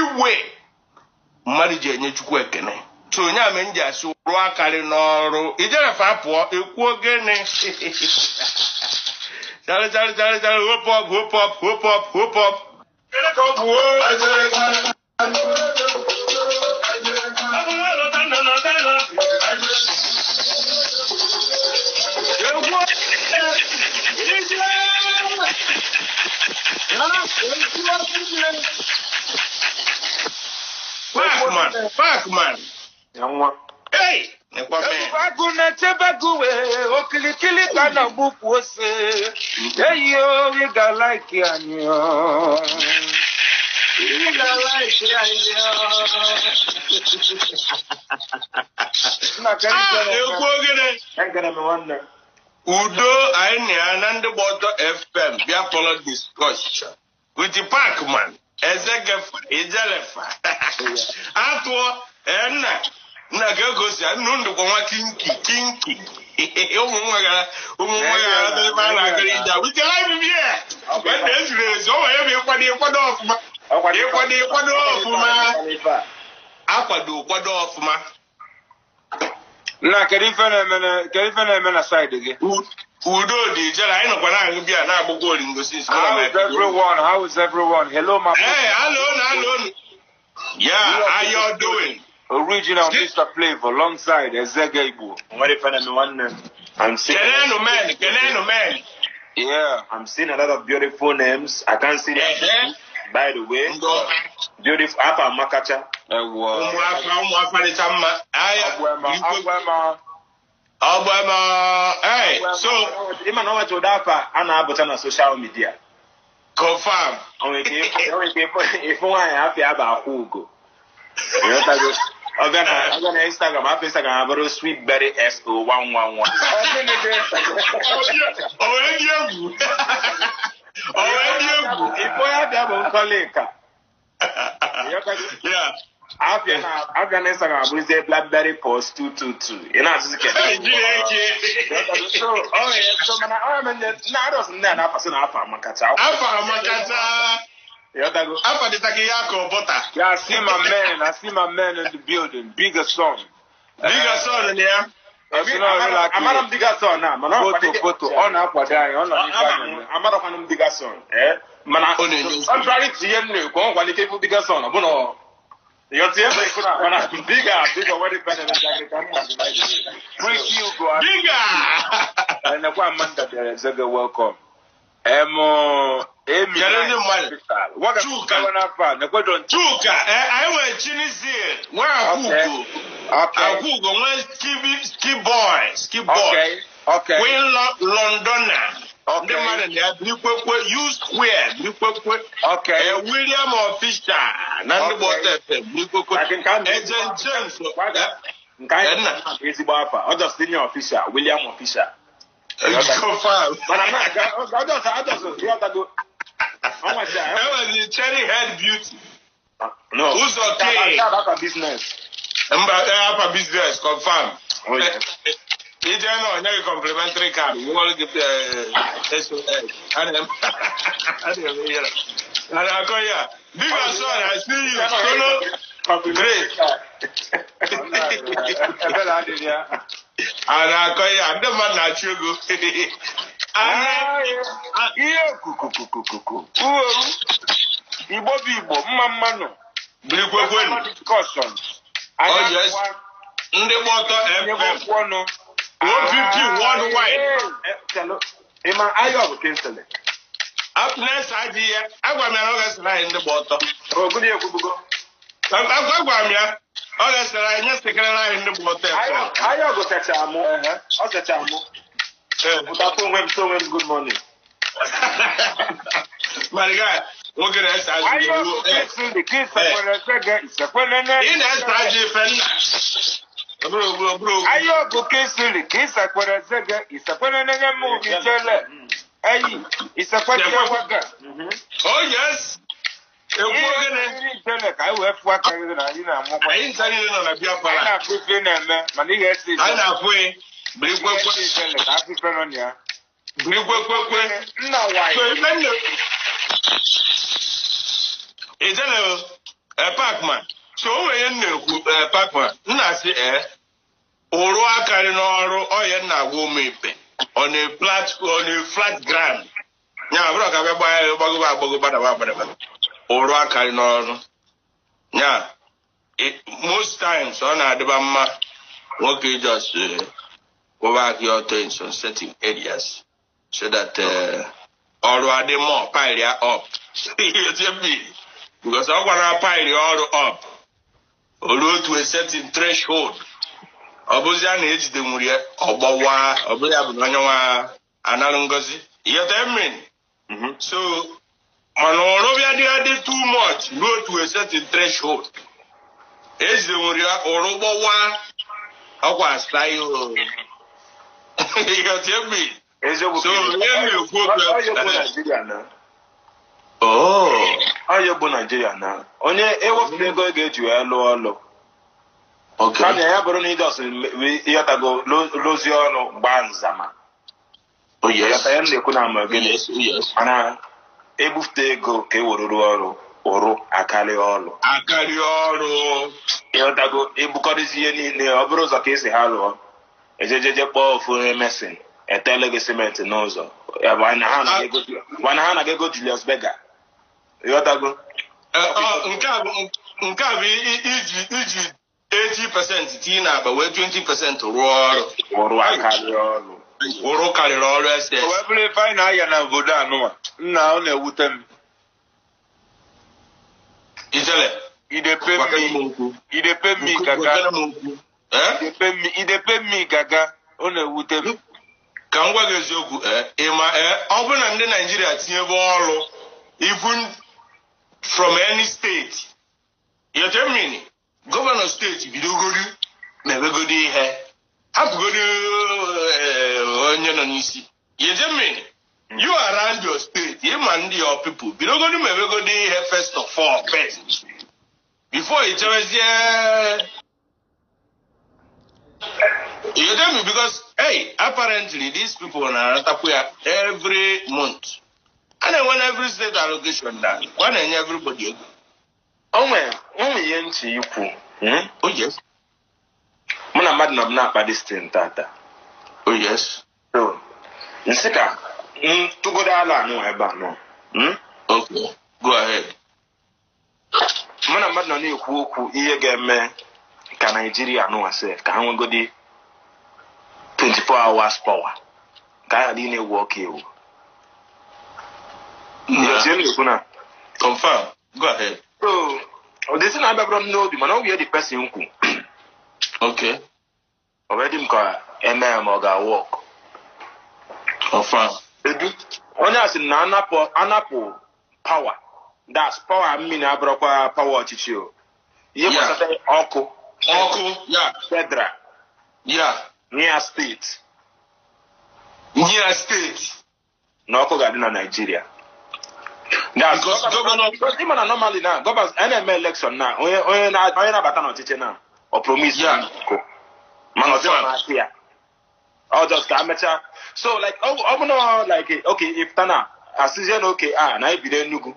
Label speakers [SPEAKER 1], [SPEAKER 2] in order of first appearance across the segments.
[SPEAKER 1] way. Marriage nye chukwu ekene. So nya me nja so ro akari n'ọrụ. Ijere fa pụọ ekwu ogene. Chale, hop up. Fuck man. Hey,
[SPEAKER 2] Okili kana buku ose. Hey yo, we got like yanyo. We got like yanyo.
[SPEAKER 1] Udo aini Ndigbaoto FM. Bia follow discussion with the park man. Ezegefa, Ijelefa. Atwo enna na gogosi anu ndukwa nwa kinki. Umumwaga the man agree we can live here. When there's race, oh, every kwado off ma. Kwado off ma.
[SPEAKER 2] Na kerifene mena side again.
[SPEAKER 1] Udo di jara I no kwana bia na agbogbo ringosis.
[SPEAKER 2] How is everyone? Hello my
[SPEAKER 1] Hey, hello. Yeah, how you doing?
[SPEAKER 2] Original Mr. Flavour alongside Ezege Igbo.
[SPEAKER 3] I'm seeing
[SPEAKER 1] Keneno man.
[SPEAKER 2] Yeah.
[SPEAKER 3] I'm seeing a lot of beautiful names. I can't see them. By the way, beautiful Makacha.
[SPEAKER 1] Hey, so
[SPEAKER 3] even know what to dafa ana abota na social media.
[SPEAKER 1] Confirm.
[SPEAKER 3] If one happy about Hugo. I'm gonna Instagram. I Instagram about sweet berry SO111. If I have that colleague.
[SPEAKER 1] Yeah.
[SPEAKER 3] I've done Instagram with the BlackBerry Post 222. You know, so
[SPEAKER 2] Yeah, I see my man in the building. Bigger song.
[SPEAKER 1] Yeah.
[SPEAKER 3] I'm not a bigger son now.
[SPEAKER 2] Photo. On up what
[SPEAKER 3] I'm not a bigger son. I'm trying to hear you. Go on, quality for bigger son. You're bigger, what is better than
[SPEAKER 1] Bigger!
[SPEAKER 3] And the one month that there is a welcome.
[SPEAKER 1] What Chuka, I went Chinese. Where are you? Okay. Ski boy.
[SPEAKER 2] Okay.
[SPEAKER 1] Queen Londoner. Okay. The man in there, you square,
[SPEAKER 3] okay.
[SPEAKER 1] William or Fisher, Ndigbaotofm, Agent James,
[SPEAKER 3] Igboamaka, or just senior official, William official.
[SPEAKER 1] Confirm.
[SPEAKER 3] But I'm not, I just, how much
[SPEAKER 1] that was the cherry head beauty.
[SPEAKER 3] No.
[SPEAKER 1] Who's okay?
[SPEAKER 3] That's a business.
[SPEAKER 1] About business, confirm.
[SPEAKER 3] Oh, yeah.
[SPEAKER 1] You don't know, no complimentary card. You want to give the SOS. And I go here. Big son, I see you. Great. And I go here. I'm the man that you go. Oh, yes. Ndigbaotofm.
[SPEAKER 3] Worldwide. Ima ayo cancel.
[SPEAKER 1] Up next idea, I want me to lie in the bottom.
[SPEAKER 3] Oh, good year, Kubugo.
[SPEAKER 1] I'm going to honestly, I just take a line in the bottom.
[SPEAKER 3] I go touch a more. I'll touch a more. Without good morning.
[SPEAKER 1] My God, look at us.
[SPEAKER 2] I know the kids Ayo go kesili kisa kwa zega isakwana nanga movie jele ayi isakwana Waga.
[SPEAKER 1] Oh yes.
[SPEAKER 2] Jele kai we fwa ka na yi na mo kwa
[SPEAKER 1] ayi nsani na bia para
[SPEAKER 2] na fifi na me mani ga esi
[SPEAKER 1] ayi na fwe
[SPEAKER 2] brigwekwe jele ka fifi no nya
[SPEAKER 1] brigwekwe
[SPEAKER 2] na why
[SPEAKER 1] so even ejele Parkman. So when you Parkman, na say Oro akari n'ọrụ oye na agwa mepe on a flat ground. Nya bro ka be gbago bada. Oro akari n'ọrụ. Nya most times on adịba mma nwoke just go back your things on certain areas so that ọrụ adị more pile up. Because I want to pile ọrụ up. Olu to a certain threshold. Obuzia na ejide nwuri ogbawa obuzia bụ onye nwa analụ ngozi. You tell me. So man ọrụ bịa dị too much go to a certain threshold. Ejide nwuri ọrụ gbawa akwa style. You tell me. So you go
[SPEAKER 3] Nigeria na.
[SPEAKER 1] Oh,
[SPEAKER 3] Ayo bụ Nigeria na. Onye ewepụta ego ga-eji ya lụọ ọlụ.
[SPEAKER 1] okay.
[SPEAKER 3] Kanya ya bụrụ na ịdọs ịghọtago lozi ọnụ gbaa nzama.
[SPEAKER 1] Oh yes.
[SPEAKER 3] Ịghọta ya na-ekwu na ama gịnị.
[SPEAKER 1] Yes.
[SPEAKER 3] Mana ebufute ego ka e were rụọ ọrụ akarị ọrụ.
[SPEAKER 1] Akarị ọrụ.
[SPEAKER 3] Ịghọtago ebukọrịzi ihe niile ọ bụrụ ụzọ ka esi ha lụọ. Ejejeje kpọọ ofu onye mesin etele gị simenti n'ụzọ. Ya bụ wana ha na-ego Julius Berger. Ịghọtago.
[SPEAKER 1] Nke a bụ iji 80% tinye na-agba wee 20% rụọ ọrụ.
[SPEAKER 3] Ọrụ akarị ọrụ.
[SPEAKER 1] Ụrụ karịrị ọrụ ese.
[SPEAKER 2] O wee bụrụ ife anyị na-aya na obodo anụwa. Nna ọ na-ewute m.
[SPEAKER 1] Ijele.
[SPEAKER 2] Idepe mi gaga. Ọ na-ewute m.
[SPEAKER 1] Ka m gwa gị eziokwu ọ bụrụ na ndị Nigeria tinyebe ọrụ even from any state. You tell me, governor state bidogori na-ebegodi ihe hapụgodi onye nọ n'isi. You tell me, you around your state, you and your people bidogodi mebegodi ihe first of all first before it was you tell me because hey, apparently these people are every month. And then when every state allocation that one and everybody.
[SPEAKER 3] Onwe ihe ntị ikwu.
[SPEAKER 1] Oh yes.
[SPEAKER 3] Mụ na mmadụ na-akpa this thing tata.
[SPEAKER 1] Oh yes.
[SPEAKER 3] So, nsị ka tụgodo ala anụ ebe anọ.
[SPEAKER 1] Okay. Go ahead.
[SPEAKER 3] Mụ na mmadụ na-ekwu okwu ihe ga-eme ka Nigeria anụ sef ka ha nwegodi 24 hours power. Ka ha dị na-ewu ọka ewu.
[SPEAKER 1] Confirm. Go ahead.
[SPEAKER 3] So, this is not about nobody, man. We are the person who.
[SPEAKER 1] Okay.
[SPEAKER 3] Already, I'm MM or work.
[SPEAKER 1] Confirm.
[SPEAKER 3] Only as in anapo power. That's power. I mean, I brought power to you. You must say Oko.
[SPEAKER 1] Yeah.
[SPEAKER 3] Fedra.
[SPEAKER 1] Yeah.
[SPEAKER 3] Near state. No, Oko got in Nigeria. That's because even normally now, governors NML election now, onye na-abata n'ọchịchị now, or promise man or just amateur. So like okay, if Tana asịzie okay, na ebire Enugu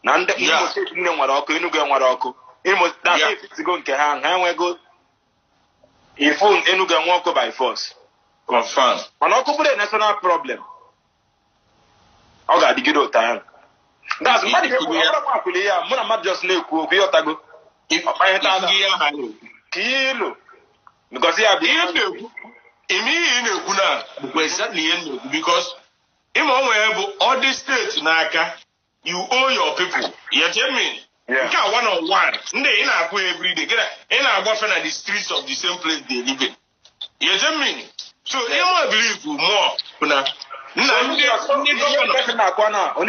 [SPEAKER 3] na ndị Imo steeti nne nwere ọkụ, Enugu nwere ọkụ. Imo steeti go nke ha nwego ifu Enugu nwe ọkụ by force.
[SPEAKER 1] Confirm.
[SPEAKER 3] Mana ọkụ bụrụ national problem. Ọ ga-adịgide ụta ahụ. That's money. I'm just no Kyotago. Kilo. Because
[SPEAKER 1] because all these states you owe your people. You tell me? Yeah. You got 1-on-1. They in every day. In the streets of the same place they live in. You tell me? So you might believe more.
[SPEAKER 3] Only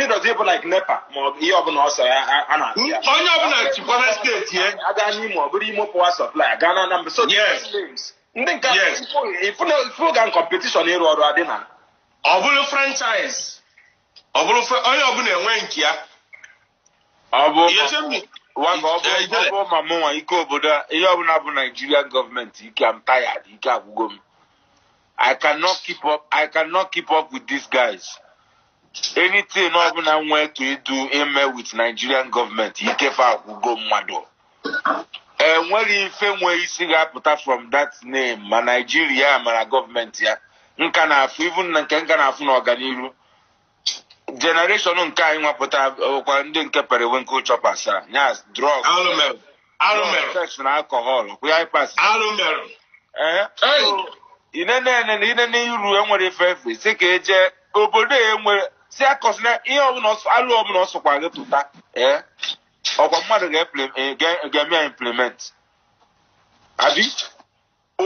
[SPEAKER 3] those people like Nepa, you also state here. I got more, but more power supply. Ghana number so yes. Yes. If you can competition here or Adena.
[SPEAKER 1] Obulu franchise. Obulu Wenkia.
[SPEAKER 2] Nigerian government. I'm tired. I cannot keep up with these guys. anything ọbụla nwee to do eme with Nigerian government ikefe agwụgo mmadụ enwere ife nwee isi ga-apụta from that name ma Nigeria mara gọọmenti ya nka na-afụ even na nke nka na-afụ n'ọganiru generation nke anyị nwapụta kwa ndị nke periwinkle choppers nyas drug sex na alcohol kwa pass inene iru enwere ife si ka eje obodo enwere si akọsina ihe ọbụla alụ ọbụla ọsọkwa gị pụta ọkwa mmadụ ga-eme implement abi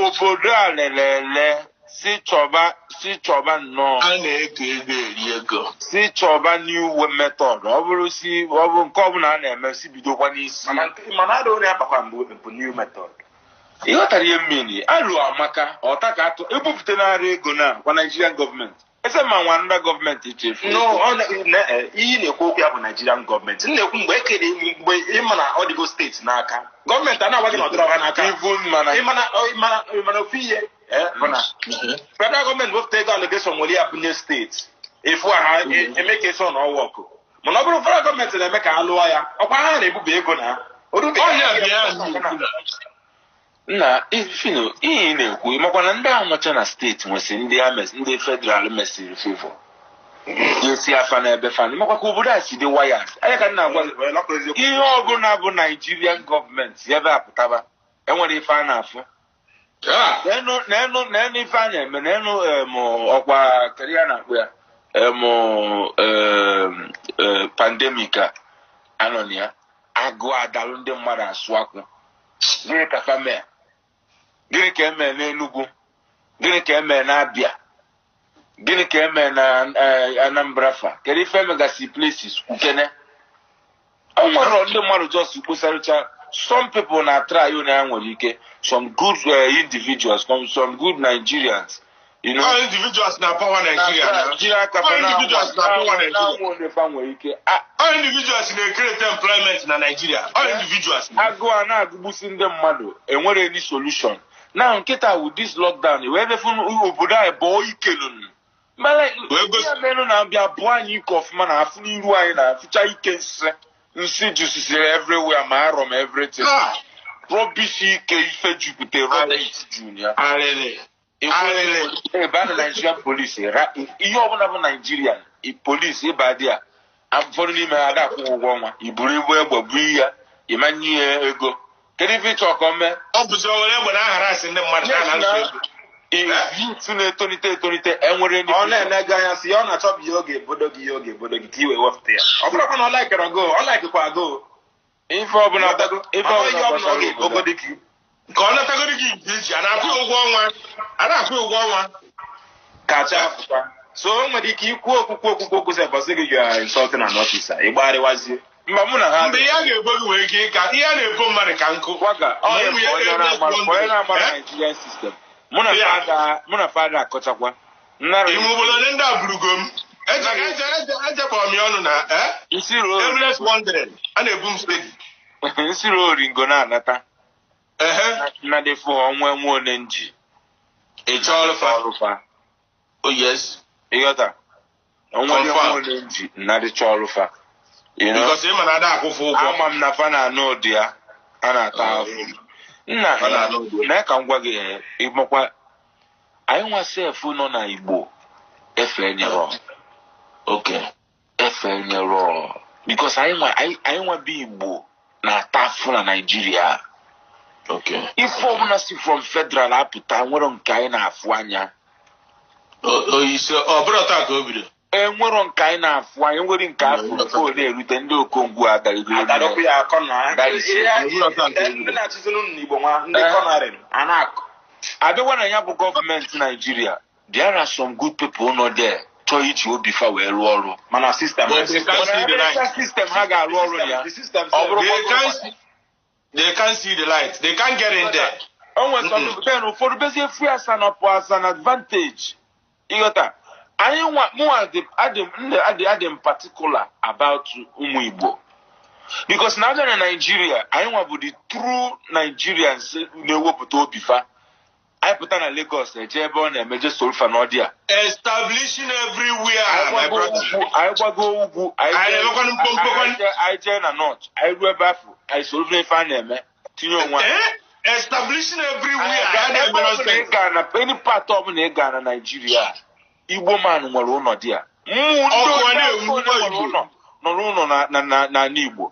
[SPEAKER 2] obodo a lelele si chọba nnọọ
[SPEAKER 1] a na-ego eri ego
[SPEAKER 2] si chọba new method ọ bụ nke ọbụla a na-eme si bidokwa n'isi
[SPEAKER 3] mana adị onye apakwa mgbe bụ new method
[SPEAKER 2] ịghọtara ihe mmiri alụ amaka ọta ka atụ ebupụta narị ego na kwa Nigerian gọọmenti ese ma nwa ndị gọọmenti ichefu
[SPEAKER 3] iyi na-ekwu okwu ya bụ Nigerian gọọmenti na-ekwu mgbe ekele mgbe ịma na ọ dịgo steeti n'aka gọọmenti a na-agwa gị na ọdịrọ ha n'aka ịmana ofu ihe federal gọọmenti wepụta ego allocation nwere ya bunye steeti efu ha eme ka eso na ọwa ọkụ mana ọ bụrụ federal gọọmenti na-eme ka ha lụọ ya ọkwa ha na-ebuba ego na
[SPEAKER 2] nna Phyno ihe na-ekwu makwa na ndị ahụ nọcha na steeti nwesịrị ndị federal mesịrị favor esi afa n'ebe fan makwa ka obodo a si dị wired anya ka nna agwa ihe ọbụla bụ Nigerian gọọmenti ebe apụtaba enwere ife a na-afụ n'enu ife a na-eme n'enu ọkwa keria na-akpụ ya pandemic a anọ na ya agụ adalụ ndị mmadụ asụ akwụ gịnị ka famia gịnị ka eme n'Enugu gịnị ka eme n'Abia gịnị ka eme na Anambra fa kedu ife megasị places kwukene ọ nwere ndị mmadụ just kposarịcha some people na try na ya nwere ike some good individuals some good Nigerians you know
[SPEAKER 1] all individuals na power Nigeria all individuals na power Nigeria all individuals na create employment na Nigeria all individuals
[SPEAKER 2] agụ a na-agụgbusi ndị mmadụ enwere any solution now nkịta with this lockdown wee befu obodo anyị bụ ikelunu menu na-abịa bụ anyị ike ọfụma na afụ n'iru anyị na-afụcha ike nsi jụsisiri everywhere ma arọ ma everything rubbish ike ife jupụtara rubbish junior ebe a na Nigerian police ihe ọbụla bụ Nigerian police ịba dị a ụfọdụ n'ime ha ga-akwụ ụgwọ ọnwa iburu ibu egbe bụ ya ịmanye ya ego kedu ife ịchọ ka o mee
[SPEAKER 1] ọ bụzi onwere egbe na-aghara asị ndị mmadụ
[SPEAKER 2] na-asụ na-etonite enwere
[SPEAKER 3] ọ na-enega anya si ọ na-achọbụ ihe oge ebodo gị ka iwe wepụta ya ọ bụrụkwa na ọ laikere go ọ laikekwa go
[SPEAKER 2] ife ọbụla
[SPEAKER 3] ọ ga-egogo dị gị
[SPEAKER 1] ka ọ natagoro gị iji a na-akwụ ụgwọ ọnwa
[SPEAKER 3] kacha afụkwa so o nwere ike ikwu okwukwu sị bọsị gị ga insulting an officer ịgbagharịwazie
[SPEAKER 2] mba mụ na ha
[SPEAKER 1] mgbe ihe a ga-ebo gị wee ike ka ihe a na-ebo mmadụ ka nkụ
[SPEAKER 2] Waga onye na-amara Nigerian system mụ na fada akọchakwa
[SPEAKER 1] ime obodo ndị a burugo m ejekpọrọ m ya ọnụ na Endless Wandering a na-ebu m steady
[SPEAKER 2] nsiri oringo na-anata nnadefu ọnwa nwa one nji
[SPEAKER 1] ịchọọlụfa oh yes
[SPEAKER 2] ịghọta ọnwa nwa one nji nnadịcha ọlụfa
[SPEAKER 1] because ịma na ada akwụfụ ụgwọ
[SPEAKER 2] ama m na fa na-anụ ụdị ya a na-ata ahụ nna na ka m gwa gị ịmakwa anyị nwa sefu nọ na Igbo efe nyerọ efe nyerọ because anyị nwa bụ Igbo na-ata afụ na Nigeria ife ọbụla si from federal apụta nwere nke anyị na-afụ anya
[SPEAKER 1] ọ bụrụ taa ka o bido
[SPEAKER 2] enwero nke anyị na-afụ anya nwere nke afọ before na-erute ndị okongwu
[SPEAKER 3] adarịgoro ya akọ na ndị na-achịzịnụ n'Igbo nwa ndị kọnarị anakụ
[SPEAKER 2] abịawa na ya bụ gọọmenti Nigeria there are some good people nọ there chọọ iji obi fa wee rụọ ọrụ
[SPEAKER 3] mana sistem
[SPEAKER 2] ha ga-arụ ọrụ ya ọ bụrụ
[SPEAKER 1] they can't see the light they can't get in there
[SPEAKER 2] o nwere sọtụpụta ụfọdụ bezie free as an advantage ịghọta anyị adị particular about ụmụ Igbo because na abịa na Nigeria anyị nwa bụ the true Nigerians na-ewepụta obi fa I put on a Lagos, a Jebon, and Major Sulfur Nordia.
[SPEAKER 1] Establishing everywhere, my brother.
[SPEAKER 2] I go, I join a not. I go back. I solve the fan,
[SPEAKER 1] establishing everywhere.
[SPEAKER 2] Any part of Ghana, Nigeria. Igboman were on dear. No, na Nibo.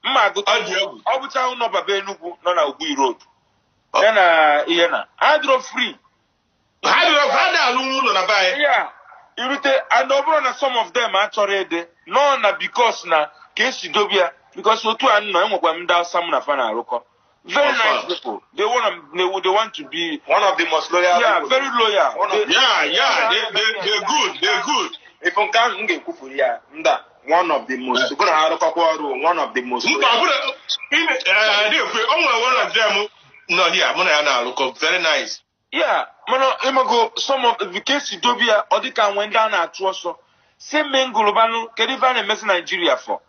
[SPEAKER 2] Obuta no Babenugu, no na Ubi Road. Then Iena. I drove free.
[SPEAKER 1] I drove had na buy.
[SPEAKER 2] Yeah. Irute and over some of them actually no na because na case Dobia because so two and no mwamda some na fana roko. Very nice people. They want to be
[SPEAKER 3] one of the most loyal.
[SPEAKER 2] Yeah,
[SPEAKER 3] people.
[SPEAKER 2] very loyal.
[SPEAKER 1] They're good.
[SPEAKER 3] If on can nge kufuria, one of the most. One of the most.
[SPEAKER 1] One of them. No, here, Mona very nice.
[SPEAKER 2] Yeah, Mano, Imago, some of the case Dobia, Odika went down at Trosso. Same men Gulubano, Kedivan and Mess Nigeria for.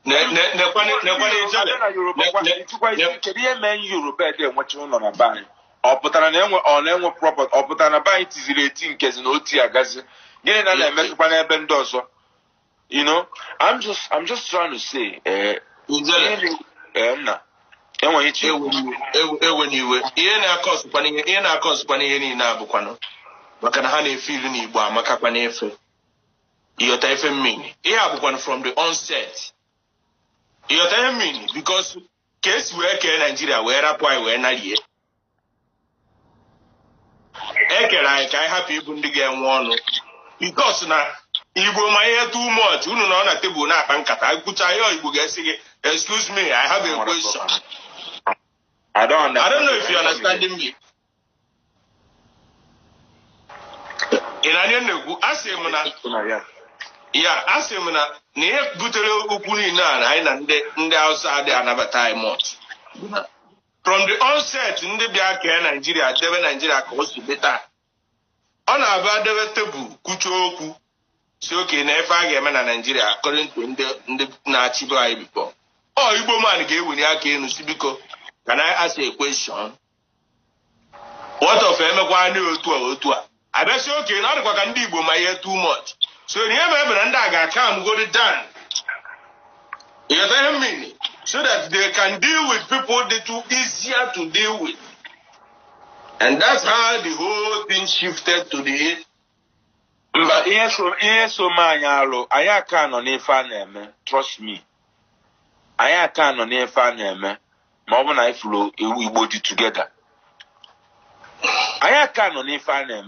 [SPEAKER 2] Europe, what you on a buy. Or put an or proper, or put an a buy it is 18 case in Otia Gazi. Getting an Mexican Bendoso. You know, I'm just trying to say,
[SPEAKER 1] when you na cost pani any na bukwano maka na ha na feel ni Igboamaka kwa na efe iyota efe mean ihe abukwano from the onset iyota mean because case we ke Nigeria we rapoi we na lie ekere kai happy ibu ndi ga enwe onu because na Igbo ma ihe too much unu na na table na akpa nkata akucha yo Igbo ga esi excuse me I have a question.
[SPEAKER 3] I don't know
[SPEAKER 1] if you're understanding me. In Anian, ask him now. Yeah, ask him now. Near Butero Upuni and the outside there another time much. From the onset in the Biaka Nigeria, Devon Nigeria coast to better. On our bad Devetebu, Kuchoku, Soki, never game in Nigeria, according to the Nachiba before. Oh, Igboman gave when Yaki in Sibiko. Can I ask you a question? What of Emma I bet you okay, not what can do my ear too much. So you never and I come go it done. You tell me so that they can deal with people they too easier to deal with. And that's how the whole thing shifted to the
[SPEAKER 2] but yes, so manyalo, I can on a fan, trust me. I can on a fan, Mama I flow, we body together. I can't on if I name.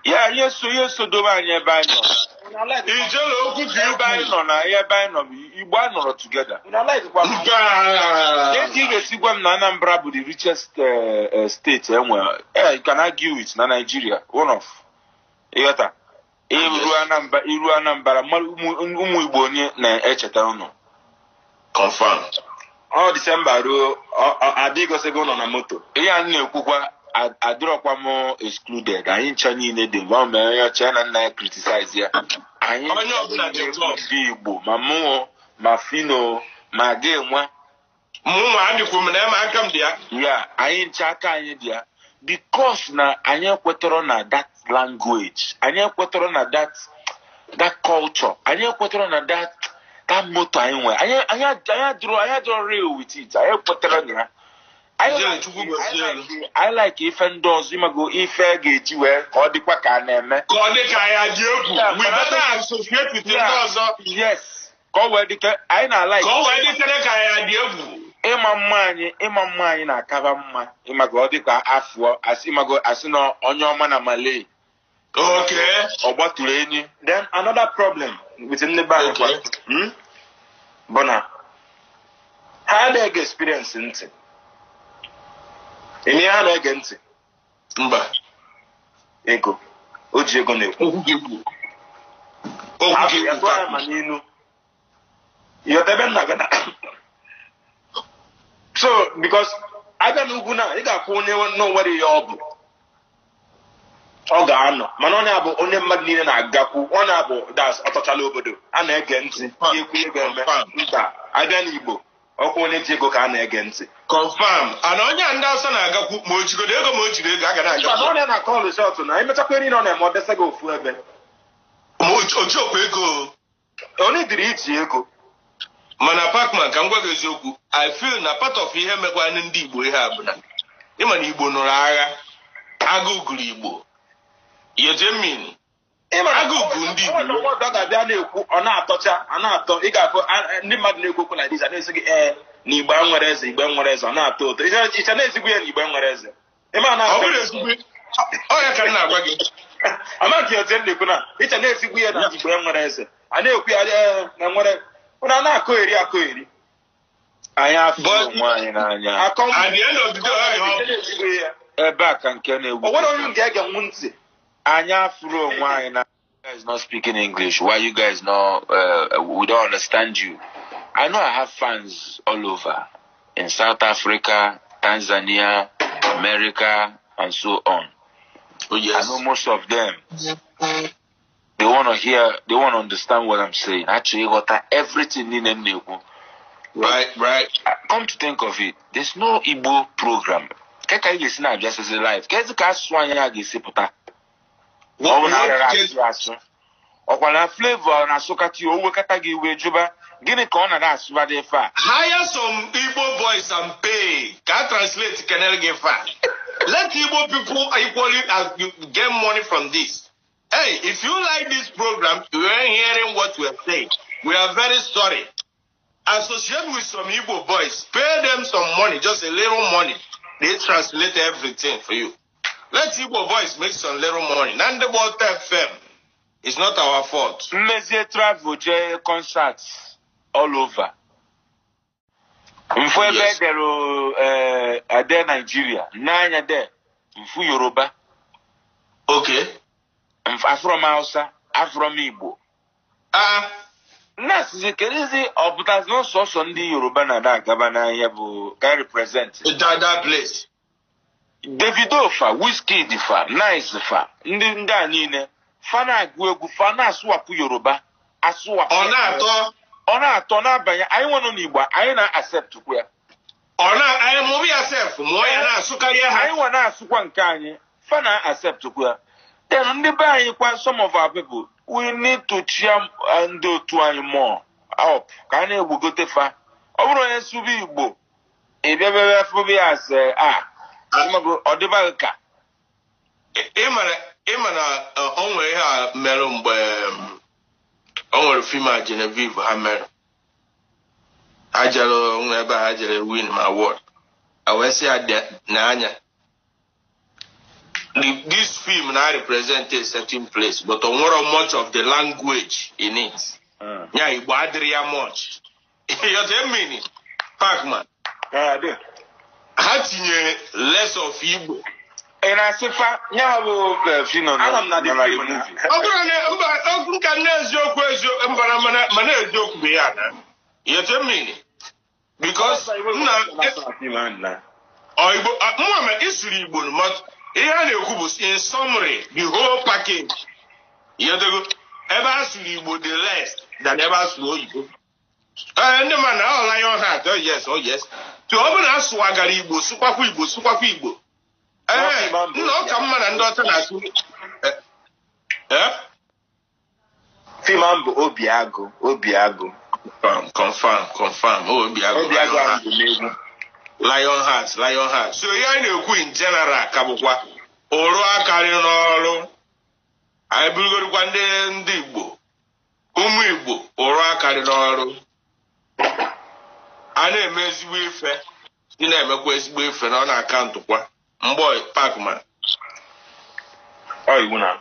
[SPEAKER 2] Yeah, yes, so do I near by no. You together. Anambra the richest state, you can argue it's Nigeria, one of. Iru Anambra, na echetano.
[SPEAKER 1] Confirm.
[SPEAKER 3] All December, I big was going on a moto.
[SPEAKER 2] I drop one more excluded. I ain't Chinese the one man China and criticize here. I ain't my more, my Phyno, my game one. Yeah, I ain't Chaka India. Because now I ain't on that language. I ain't on that culture. I ain't on that motor anyway. I draw real with it. I like if and does you go if I get you where or the name.
[SPEAKER 1] We better associate with the
[SPEAKER 2] yes. Go where the I like
[SPEAKER 1] go where the
[SPEAKER 2] Imam mine na cover man. Imagodica afwa as imago as no on your man Malay.
[SPEAKER 1] Okay.
[SPEAKER 2] Or what to any.
[SPEAKER 3] Then another problem within the bank. Okay. Bona. How they get experience in it? In the against it.
[SPEAKER 1] Mba.
[SPEAKER 3] Ego. Oji ego ne. You're the so, because I don't know, you got no where you are. Oh, Ghana, Manonabo, only Magni and Agapu, one abo, that's Otachalobodo, and against I don't Igbo. ọkwa onye ji ego ka a na-ege ntị.
[SPEAKER 1] Confirm. And onye ndị ọsọ na-agakwu ma o jigodo ego ma o jiri ego aga na-aga.
[SPEAKER 3] Ọ na call shot na imechakwa niile ọ na-eme ọ desa gị ofu ebe.
[SPEAKER 1] Ojiokwu ego.
[SPEAKER 3] Onye dịrị iji ego.
[SPEAKER 1] Mana Pacman ka m gwa gị eziokwu, I feel na part of ihe mekwa ndị Igbo ihe a bụ na ịma na Igbo nụrụ agha, agụụ gụrụ Igbo. Yeje mmiri. Agụụ gụ ndị Igbo.
[SPEAKER 3] Ọ ga-abịa na-ekwu ọ na-atọcha, a na-atọ, ị ga-afụ ndị mmadụ na-ekwu okwu like this, a na-esi gị na Igbo nwere eze, Igbo nwere eze, ọ na-atọ ụtọ. Iche na-ezigbo ya na Igbo nwere eze. Ịma na ọ bụrụ ezigbo.
[SPEAKER 1] Ọ ya ka m na-agwa gị.
[SPEAKER 3] Amaghị otu na-ekwu na iche na-ezigbo ya na Igbo nwere eze. A na-ekwu ya na nwere ụra na-akọ eri.
[SPEAKER 2] Anyị afọ onwe anyị n'anya.
[SPEAKER 1] At the end of the day,
[SPEAKER 2] ebe a ka nke na-egwu.
[SPEAKER 3] O nwere onye ga-ege nwu ntị.
[SPEAKER 2] Anyị afọ onwe anyị n'anya. You guys not speaking English. Why you guys not? We don't understand you. I know I have fans all over in South Africa, Tanzania, America, and so on.
[SPEAKER 1] Oh yes.
[SPEAKER 2] I know most of them. They want to hear. They want to understand what I'm saying. Actually, got everything in them.
[SPEAKER 1] Right.
[SPEAKER 2] Come to think of it, there's no Igbo program. Keka you listen to just as a live. Kezi ka swanya gisi puta. Okwana Flavour na sokati owe kata gi we juba. Gini ka ona da suba de fa.
[SPEAKER 1] Hire some Igbo boys and pay. Can translate can get fa. Let Igbo people equally get money from this. Hey, if you like this program, you are hearing what we are saying. We are very sorry. Associate with some Igbo boys. Pay them some money, just a little money. They translate everything for you. Let Igbo boys make some little money. Ndigbaotofm. It's not our fault.
[SPEAKER 2] Mmezie travel concerts all over. Mfu ebe dero ade Nigeria. Nanya de. Mfu Yoruba.
[SPEAKER 1] Okay.
[SPEAKER 2] Afro Hausa. Afro Igbo. Nasi kerizi obutas no so ndị Yoruba na da gaba na ihe bụ can represent
[SPEAKER 1] that place.
[SPEAKER 2] Davido fa, Wizkid fa, Nice fa, ndị a niile fa na-agụ egwu fa na-asụwapụ Yoruba asụwapụ. Ọ na-atọ n'abanye anyị nwe nọ n'Igbo anyị na-accept kwa ya.
[SPEAKER 1] Anyị mụ ya accept mụ ya na-asụkarị ha.
[SPEAKER 2] Anyị nwe na-asụkwa nke anyị fa na-accept kwa ya. Then ndị be anyị kwa some of our people we need to cheer and do to any more up. Can you go to fa? Over to be Igbo. If you ever phobia as Odibalka.
[SPEAKER 1] Emana onwe ha merụ mgbe onwere Fima Genevieve ha mere. Ha jere onwe ebe ha jere win my award. I will say na this film now represents a certain place, but on much of the language in it. Yeah, Igbo adria much. You tell me, Pacman. How tinye less of Igbo?
[SPEAKER 2] And I say, yeah, Phyno.
[SPEAKER 3] I'm not the movie.
[SPEAKER 1] You tell me, because in summary, the whole package. Ever Igbo the less than ever slow Igbo. And the man all lion hat, oh yes. To open us Waga Igbo, super Igbo. No come man and daughter as
[SPEAKER 3] Fimambo Obiago.
[SPEAKER 1] Confirm. Obiago. Lion heart. So ya na-ekwu in general kabụkwa oru akari n'ọrụ. Anyị bụrụgorikwa ndị Igbo. Ụmụ Igbo oru akari n'ọrụ. A na-eme ezigbo ife. Ndị na-emekwa ezigbo ife na ọ na-akaụntụ kwa. Mboy Pacman.
[SPEAKER 3] Iwu na.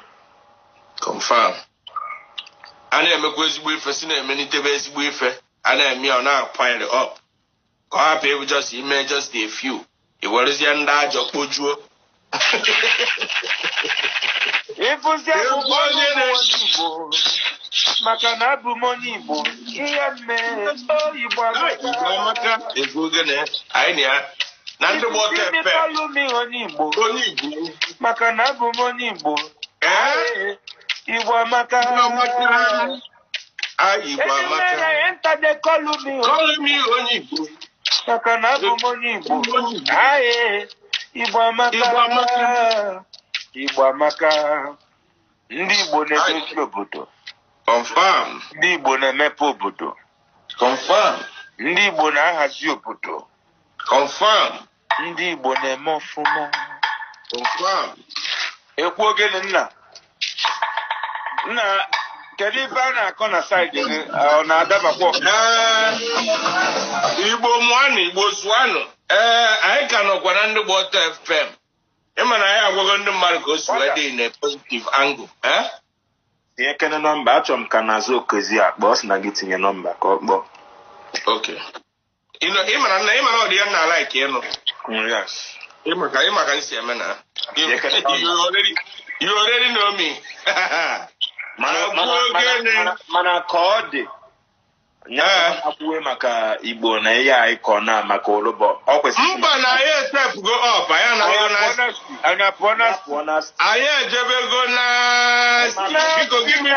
[SPEAKER 1] Confirm. A na-emekwa ezigbo ife si na-emenitebe ezigbo ife. A na-eme ọ na-pile up. People just email just a few. It was the end of Pojo.
[SPEAKER 2] If was the Makana Bumonibo,
[SPEAKER 1] Igboamaka is good. I near
[SPEAKER 2] Ndigbaotofm. Makana Bumonibo. Igboamaka.
[SPEAKER 1] Igboamaka.
[SPEAKER 2] Enter the call me
[SPEAKER 1] Onyibo.
[SPEAKER 2] maka na abụ m onye Igbo. Aye, Igboamaka. Ndị Igbo na-edozi obodo.
[SPEAKER 1] Confirm.
[SPEAKER 2] Ndị Igbo na-emepe obodo.
[SPEAKER 1] Confirm.
[SPEAKER 2] Ndị Igbo na-ahazi obodo.
[SPEAKER 1] Confirm.
[SPEAKER 2] Ndị Igbo na-eme ọfụma.
[SPEAKER 1] Confirm.
[SPEAKER 2] Ekwu ogene nna. Nna, kedu ife a na-akọ na saịdị gị? Ọ na-adabakwa?
[SPEAKER 1] Igbo mụanụ, Igbo sụanụ. Anyị ka nọkwa na Ndigbaoto FM. Ịma na anyị agwago ndị mmadụ ka o si wee dị in a positive angle.
[SPEAKER 3] Tinye kene nọmba, achọrọ m ka n'azụ okezi akpa, ọ sị na gị tinye nọmba ka ọ kpọọ.
[SPEAKER 1] Okay. Ịma na ọ dị ya na like ịnụ.
[SPEAKER 3] Yes.
[SPEAKER 1] Ịma ka nsi eme na. You already know me.
[SPEAKER 3] Mana ka ọ dị. Akwụwe maka Igbo na ihe anyị kọ na maka olụbọ. Ọ kwesịrị.
[SPEAKER 1] Mba na anyị step go up, anyị na anyị ejebego na biko give me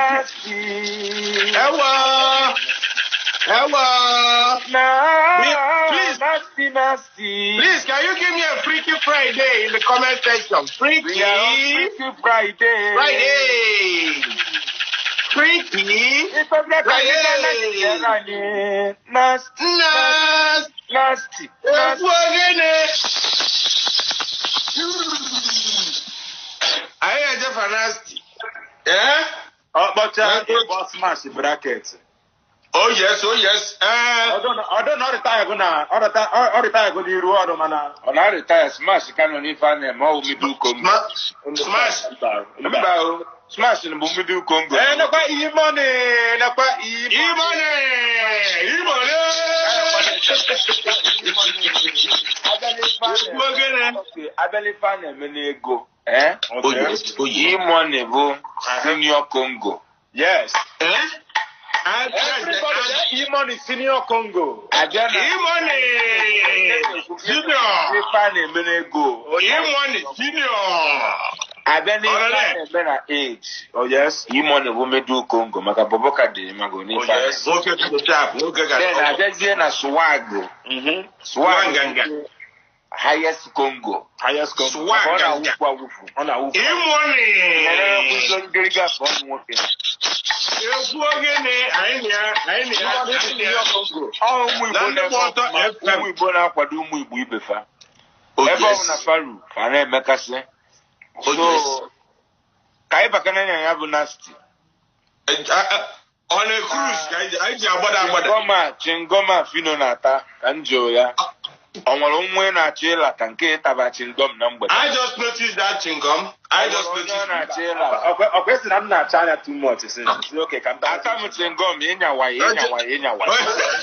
[SPEAKER 1] Please, can you give me a Freaky Friday in the comment section? Freaky Friday. Freaky Friday. Nasty. I am just a nasty.
[SPEAKER 3] But boss smash bracket.
[SPEAKER 1] Oh yes.
[SPEAKER 3] I don't know the time gonna retire go the road mana.
[SPEAKER 2] Ona retire smash can only find them all we do Congo.
[SPEAKER 1] Smash.
[SPEAKER 2] Smash in Bumidu Congo.
[SPEAKER 3] Na kwa e-money.
[SPEAKER 2] Abeli fan many ego. E-money bo senior Congo.
[SPEAKER 3] Yes. E-money senior Congo.
[SPEAKER 1] E-money senior. E-money senior.
[SPEAKER 2] Abeni fan age.
[SPEAKER 3] Oh yes.
[SPEAKER 2] E-money bo medu Congo. Maka boboka de mago ni fan.
[SPEAKER 1] Yes. Okay to the tap.
[SPEAKER 2] Then Abeni na swag. Swag. Highest Congo.
[SPEAKER 1] Swag. E-money.
[SPEAKER 2] Igbo na-akwado ụmụ Igbo ibefa. Ebe ọ na Parlour, fa na-emekasị. So, ka anyị bakana ya bụ nasty.
[SPEAKER 1] On a cruise, I ji agbada.
[SPEAKER 2] Chingoma Phyno na-ata ka njọ ya. O nwere nwa na-achọ ịlata nke taba chingom na mgbede.
[SPEAKER 1] I just noticed that chingom.
[SPEAKER 3] O kwesịrị na m na-acha anya too much since. Okay, ka m
[SPEAKER 2] ata m chingom ịnyawa.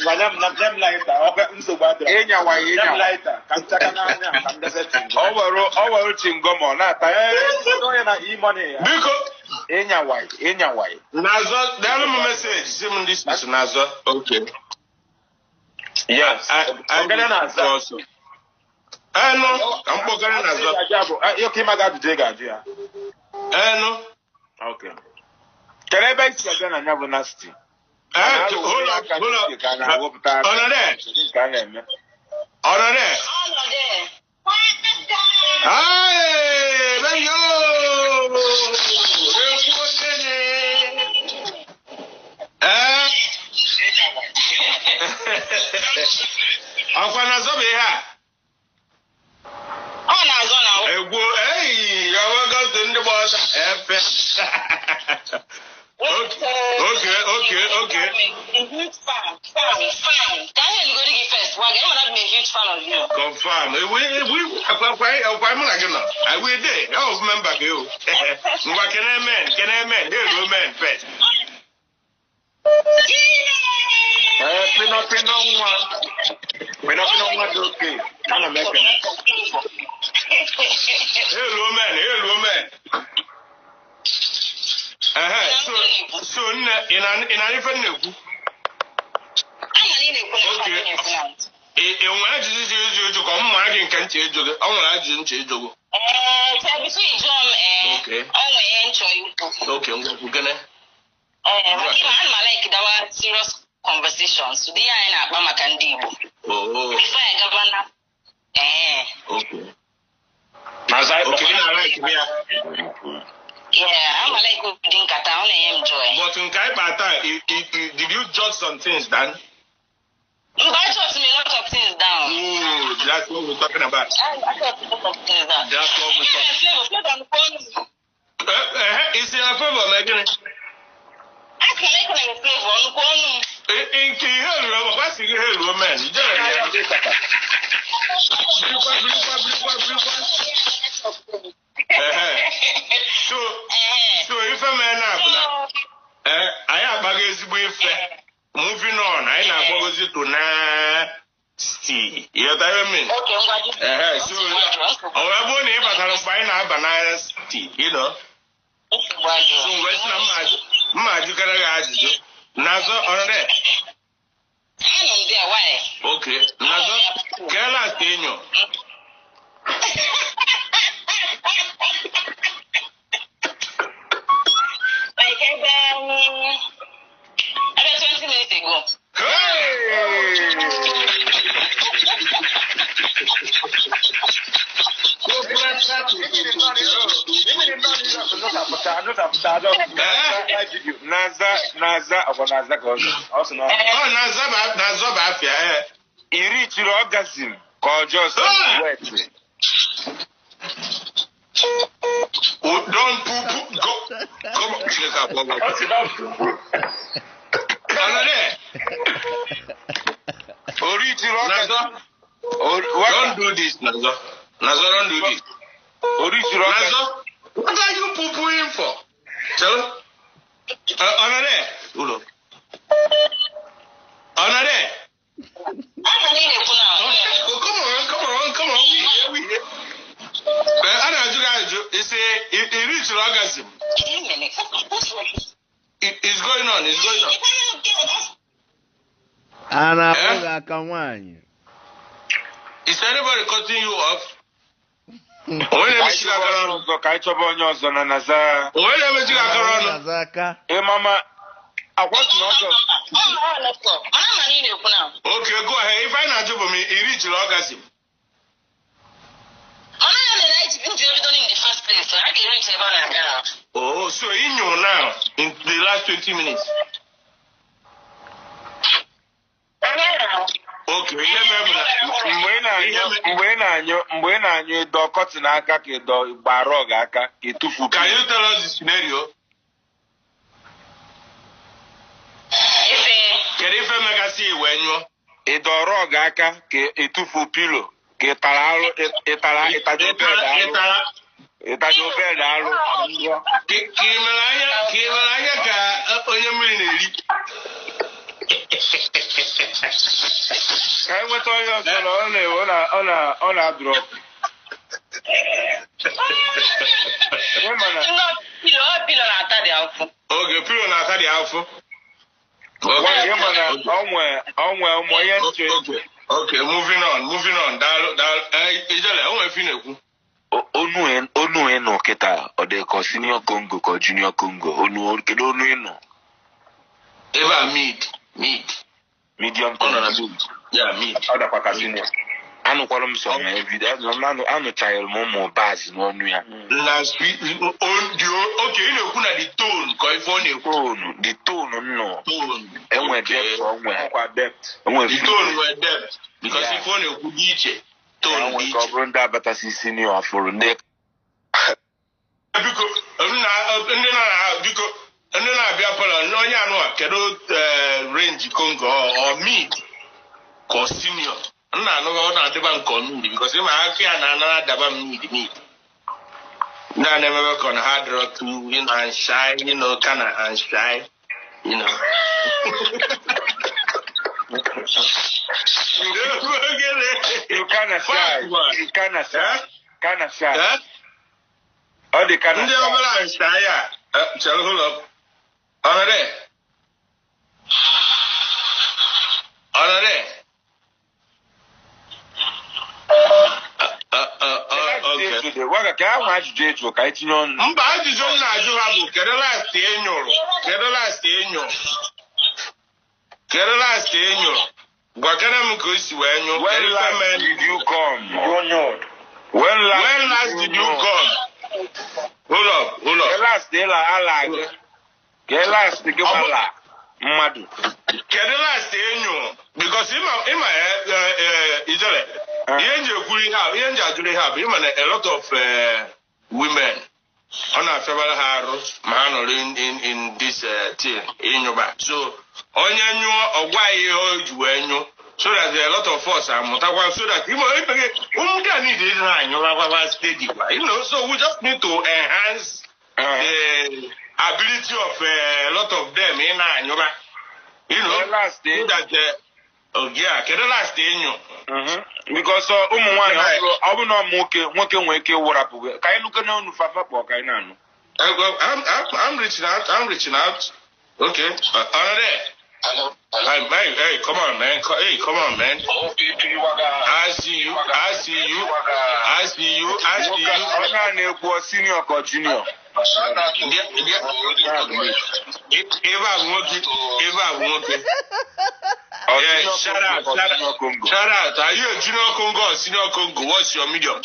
[SPEAKER 3] Wanya m na lighter. Nsogbu adịrọ.
[SPEAKER 2] Ịnyawa.
[SPEAKER 3] Ka m chaka n'anya ka m dese chingom.
[SPEAKER 2] O were chingom ọ na-ata.
[SPEAKER 3] Onye na e-money.
[SPEAKER 1] Biko.
[SPEAKER 2] Ịnyawa.
[SPEAKER 1] Nazo, daalụ m message. Si m this is Nazo. Okay.
[SPEAKER 3] Yes. I'm going to answer.
[SPEAKER 1] No, I'm going to answer.
[SPEAKER 3] You came out to Gagia.
[SPEAKER 1] No.
[SPEAKER 3] Okay.
[SPEAKER 2] Can I buy you again and have a nasty?
[SPEAKER 1] Hold on. On there. Hey, there you welcome to Ndigbaoto FM. Okay.
[SPEAKER 4] Huge fan. Daniel, you go to give first. Waga, I'm not a huge fan of you.
[SPEAKER 1] Confirm. I will there. I remember you. Can I man? Hey, man, first.
[SPEAKER 3] Okay.
[SPEAKER 1] Hello, man. So in an even conversations. Today I am Igboamaka Ndigbo. Before I But in Kaibata, did you jot some things down?
[SPEAKER 4] I jot a lot of things down.
[SPEAKER 1] Ooh, that's what we're talking about.
[SPEAKER 4] I jot a lot of things down.
[SPEAKER 1] That's what we're talking about. Is it a favor, Megan?
[SPEAKER 4] I can make a flavor on the corner.
[SPEAKER 1] In Kihel, what's in Kihel, woman? So if a man I have a with moving on, I now goes to nasty. You know what I mean? Okay, so our bone never find a banana tea, you know. So where's Magic Nazo on there?
[SPEAKER 4] I don't know why.
[SPEAKER 1] Okay, Nazo, Kela Tenyo.
[SPEAKER 4] About 20 minutes ago.
[SPEAKER 2] Naza, he reached your orgasm, or just wet.
[SPEAKER 1] Don't poo go. Come on, check up. Don't do this, Nazo. Nazo, don't do this. Nazo, what are you poo-pooing for? Tell Honoré. Honoré. Come on. We here. It's a reach orgasm. It's going on. Is anybody cutting you off?
[SPEAKER 2] Mama, I was not just.
[SPEAKER 1] Okay, go ahead. If I not do for me, it reach orgasm. Oh, so in you now, in the last 20 minutes. Okay,
[SPEAKER 2] when you do cutting aka, do barog aka, itufu.
[SPEAKER 1] Can you tell us the scenario? Can you make us see when you?
[SPEAKER 2] Do rog aka, itufu pillow, italo.
[SPEAKER 1] Kimalaya ka onyamiri.
[SPEAKER 2] I went on a drop.
[SPEAKER 1] Okay, pillow na the alpha. Okay, moving on.
[SPEAKER 2] Onu eno keta or the senior Congo or junior Congo. Onu eno.
[SPEAKER 1] Eva medium Congo. Yeah, meat.
[SPEAKER 2] Other Pakasino. Anu kwalum so na evidence anu child mo baz no nu ya.
[SPEAKER 1] Last week okay, you know kuna the tone ko ifo
[SPEAKER 2] the tone no.
[SPEAKER 1] Enwe
[SPEAKER 2] depth onwe depth.
[SPEAKER 1] The tone were depth because ifo na ku di iche. Tone di.
[SPEAKER 2] Ko brunda bata senior aforo ne.
[SPEAKER 1] Because and then I be a no ya no range Congo or meat or senior. No, not the bank on me because if I can't another meat. No, I never con hard rock to and shy, kind of and shy, You
[SPEAKER 2] kind of shy. You kind of shy. Kind of shy. Oh, the kind of
[SPEAKER 1] shy. Hold up.
[SPEAKER 2] Okay. Waga ka I ajụjụ eju ka itinye ọnụ.
[SPEAKER 1] Mba ajụjụ m na-ajụ ha bụ kedu last enyoro. Gwakere m ka o si wee nyụ.
[SPEAKER 2] When last did you come?
[SPEAKER 1] When last did you come? Hold up.
[SPEAKER 2] The last day la ala. Ke last gị gbala mmadụ.
[SPEAKER 1] Kedu last enyo? Because ima ijole. Ihe nje kwuri ha, ihe nje ajuri ha, ima na a lot of women on a favor haru man in this thing enyoba. So onye nyo ogwa ihe oju enyo. So that there are a lot of us are mutawa so that you need steady. So we just need to enhance the ability of a lot of them in last day that can the last day
[SPEAKER 2] because
[SPEAKER 1] I'm reaching out. Okay. Hey, come on, man. Hey, come on, man. I see you.
[SPEAKER 2] Senior or junior.
[SPEAKER 1] Eva won't it. Shout out. Are you a junior Congo or senior Congo? What's your medium?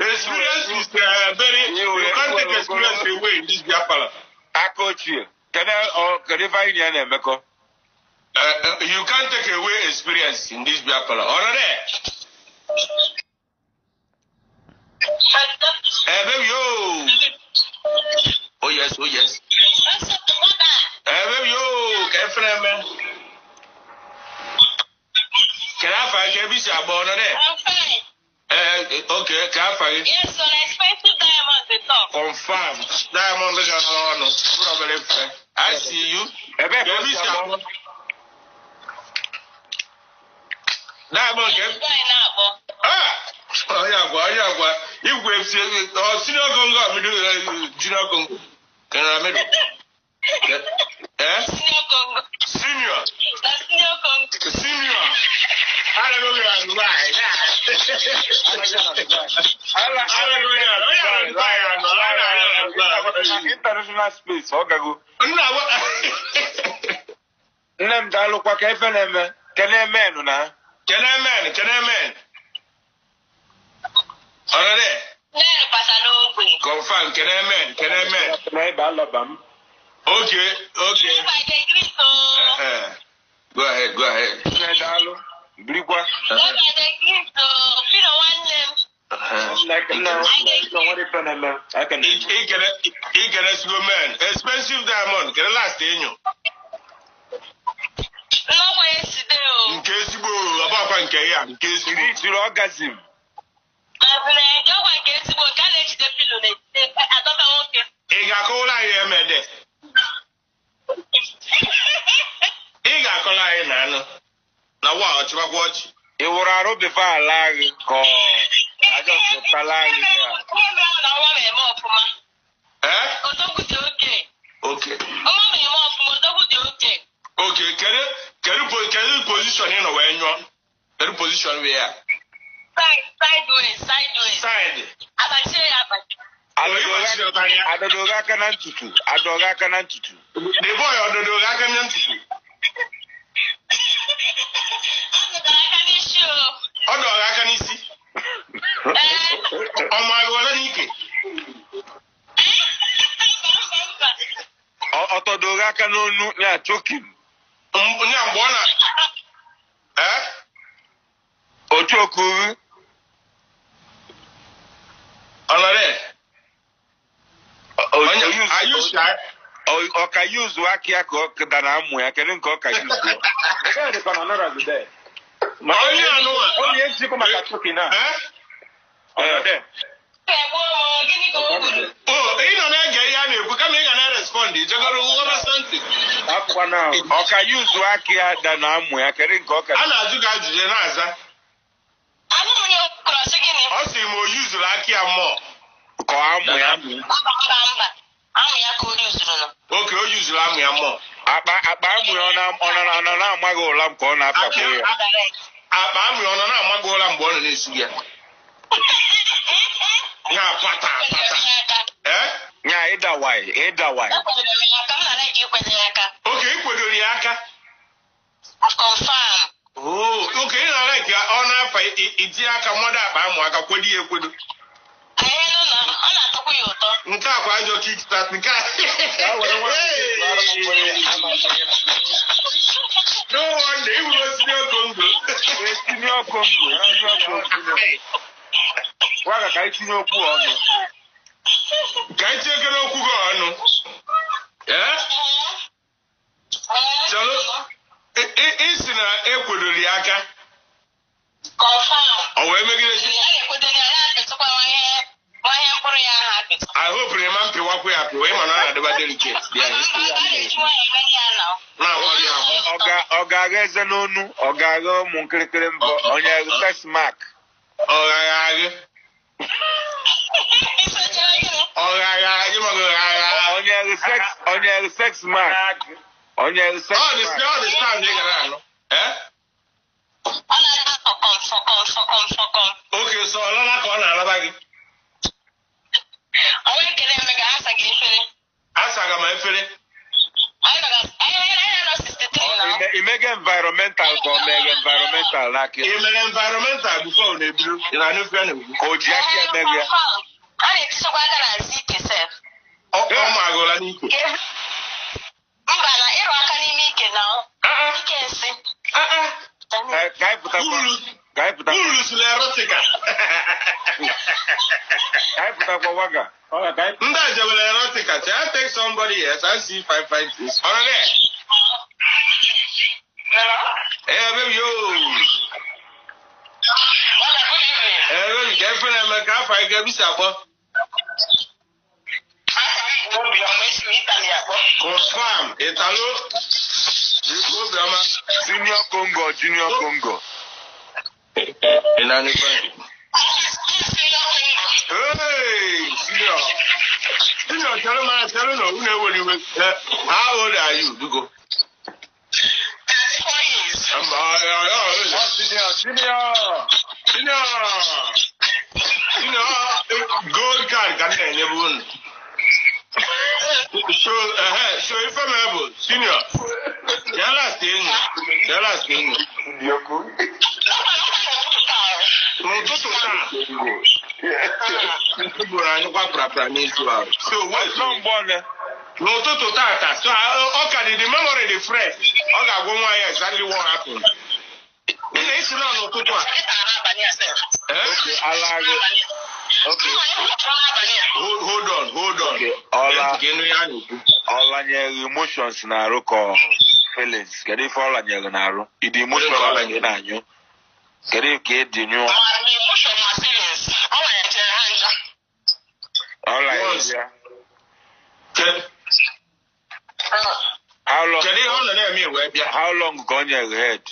[SPEAKER 1] Experience is very. You can't take experience away in this Parlour.
[SPEAKER 2] I coach you. Can I
[SPEAKER 1] you can't take away experience in this Parlour. Already. Baby, yo. Oh yes. Baby, yo. Man. Can I find a visa born there?
[SPEAKER 4] I'm fine.
[SPEAKER 1] Okay, can I find
[SPEAKER 4] Yes, so an expensive diamond to talk.
[SPEAKER 1] Confirm. Diamond, I see you. Diamond, oh yeah. You will see senior Congo, junior Congo. Can I make it?
[SPEAKER 4] Senior Congo.
[SPEAKER 1] Senior.
[SPEAKER 4] That's Senior Congo.
[SPEAKER 1] Senior. I don't know why.
[SPEAKER 2] International space. Name Dalu kwa KFNM. Can I man?
[SPEAKER 1] Already.
[SPEAKER 4] Confirm,
[SPEAKER 1] can I man? Okay. Go ahead.
[SPEAKER 2] Brigwa. I can.
[SPEAKER 1] He can go man. Expensive diamond. Can last in you. In case you go about in case you reach your orgasm. Now watch.
[SPEAKER 2] It will out before I lag call. I just
[SPEAKER 1] Okay. Can you position in a way? Can you position where?
[SPEAKER 4] Sideways.
[SPEAKER 1] Side.
[SPEAKER 4] As I say,
[SPEAKER 2] Adodoga kanantutu.
[SPEAKER 1] The boy Adodoga kanantutu. Adodoga kanisi. Ọmọ Nike.
[SPEAKER 2] Otodoga kanonu ya chokim.
[SPEAKER 1] Nya mbona.
[SPEAKER 2] Ochokuru.
[SPEAKER 1] Already. Are you shy?
[SPEAKER 2] Oka use waki yako dana amu ya kene nko oka use.
[SPEAKER 3] Ndio kwa manora today.
[SPEAKER 1] Only
[SPEAKER 3] enti kama katoki na.
[SPEAKER 1] Already. Oh, na-ege ya na-ekwu kama ị ga na-respond jegoro ụwa something.
[SPEAKER 3] Akwa now.
[SPEAKER 2] Oka use waki ya dana amu ya kene nko oka.
[SPEAKER 1] A na-ajụ ga ajụjụ na-aza. Ọ sị m o use aki ya mmụọ.
[SPEAKER 2] Ko amu ya.
[SPEAKER 1] Okay, o use amu ya mmụọ.
[SPEAKER 2] Akpa amu ya ọ na-amaghị ụla m ka ọ na-apakwa ya.
[SPEAKER 1] Akpa amu ya ọ na-amaghị ụla mgbe ọ na-esi ya. Ya pata.
[SPEAKER 2] Nya ịda why.
[SPEAKER 1] Okay, ikwadoro ya aka.
[SPEAKER 4] Confirm.
[SPEAKER 1] Oh, okay, na like ya ọ na-afa iti aka mmadụ akpa amụ aka kwedi ekwedo.
[SPEAKER 4] Ayelo na ọ na-atọkwa ya ụtọ.
[SPEAKER 1] Nke a kwa ajọ kickstart nke a. No wonder he was senior Congo.
[SPEAKER 2] Waga ka itinye okwu ọnụ.
[SPEAKER 1] Ka itinye okwu gị ọnụ. Chalo, isi na ekwadoro ya aka.
[SPEAKER 4] Confirm.
[SPEAKER 1] O wee megide chi. I hope you remember what we are doing. Man, I never did it.
[SPEAKER 2] Ogaga eze n'onu, ogaga ụmụ nkirikiri mbọ, onye sex mark.
[SPEAKER 1] Onye
[SPEAKER 2] sex mark. Onye sex mark.
[SPEAKER 1] Oh, the sound you got on. Okay, so Lala call Alabagi. Asaga my feeling.
[SPEAKER 2] Imega environmental for mega environmental like
[SPEAKER 1] environmental before they do. In a new friend.
[SPEAKER 2] Ojiaki mega.
[SPEAKER 1] Oh my God, I need to.
[SPEAKER 2] Guy put up
[SPEAKER 1] erotica.
[SPEAKER 2] Guy put up Waga.
[SPEAKER 1] Erotica. I take somebody else. I see if I find this. All right. Hey, baby, yo. Hey, baby, girlfriend, I'm a car. I get this up. Confirm. Italo.
[SPEAKER 2] Senior Congo, Junior Congo.
[SPEAKER 1] In any way. Hey, Senior, tell him, who know what you were. How old are you? You go. Senior. Gold card, can I never. So if I'm able, Senior, tell us thing. So what's long born? No to tata. So okay, the memory the fresh. Okay, go on exactly what happened. It's not no to Okay. Hold on.
[SPEAKER 2] Okay. All your emotions na roko feelings. Get it for all your naru. It emotion all your nanyo. Get it kid you know. All right. Yeah. How long gone your head?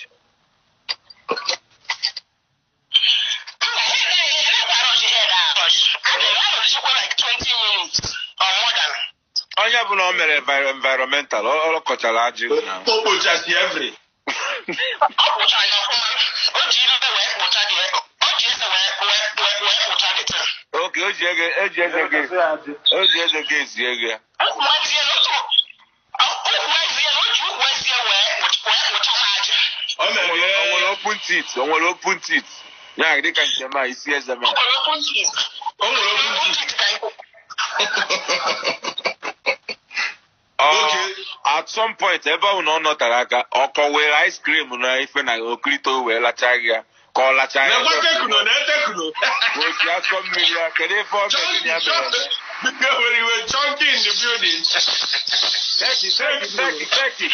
[SPEAKER 2] Onye bụ na o mere environmental ọ kọchara ajị na
[SPEAKER 1] o kpochasị every
[SPEAKER 2] okay o ji eze gị ezi ego o nwere open teeth ya dị ka nke ma isi eze ma
[SPEAKER 1] o nwere open teeth
[SPEAKER 2] Okay. At some point, ebe ọ nọ nọtara aka ọkọ were ice cream na ife na okrito wee lacha ya ka ọ lacha ya.
[SPEAKER 1] Na-etekunu.
[SPEAKER 2] O ji asọ mmiri ya kedu ife ọ mere ya mere.
[SPEAKER 1] We were chunky in the building.
[SPEAKER 2] Thank you.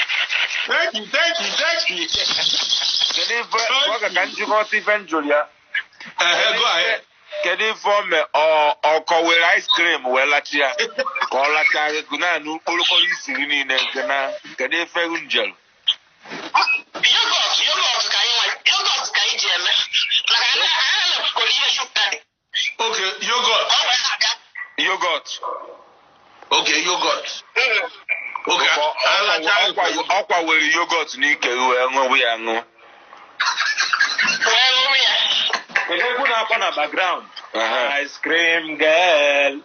[SPEAKER 2] Kedu ife ọ ga njikọta ife njụrụ ya.
[SPEAKER 1] Go ahead.
[SPEAKER 2] Kedu ife ọ mee ọkọ were ice cream wee lacha ya ka ọ lacha ya naanị okporokoro isi gị niile nke na kedu ife njelu.
[SPEAKER 1] Okay, yogurt. Okay, yogurt. Okay,
[SPEAKER 2] ọkwa were yogurt n'ike wee ṅụọ ya ṅụọ.
[SPEAKER 3] Kedu egwu na-akpọ na background?
[SPEAKER 2] Uh-huh.
[SPEAKER 3] Ice cream girl.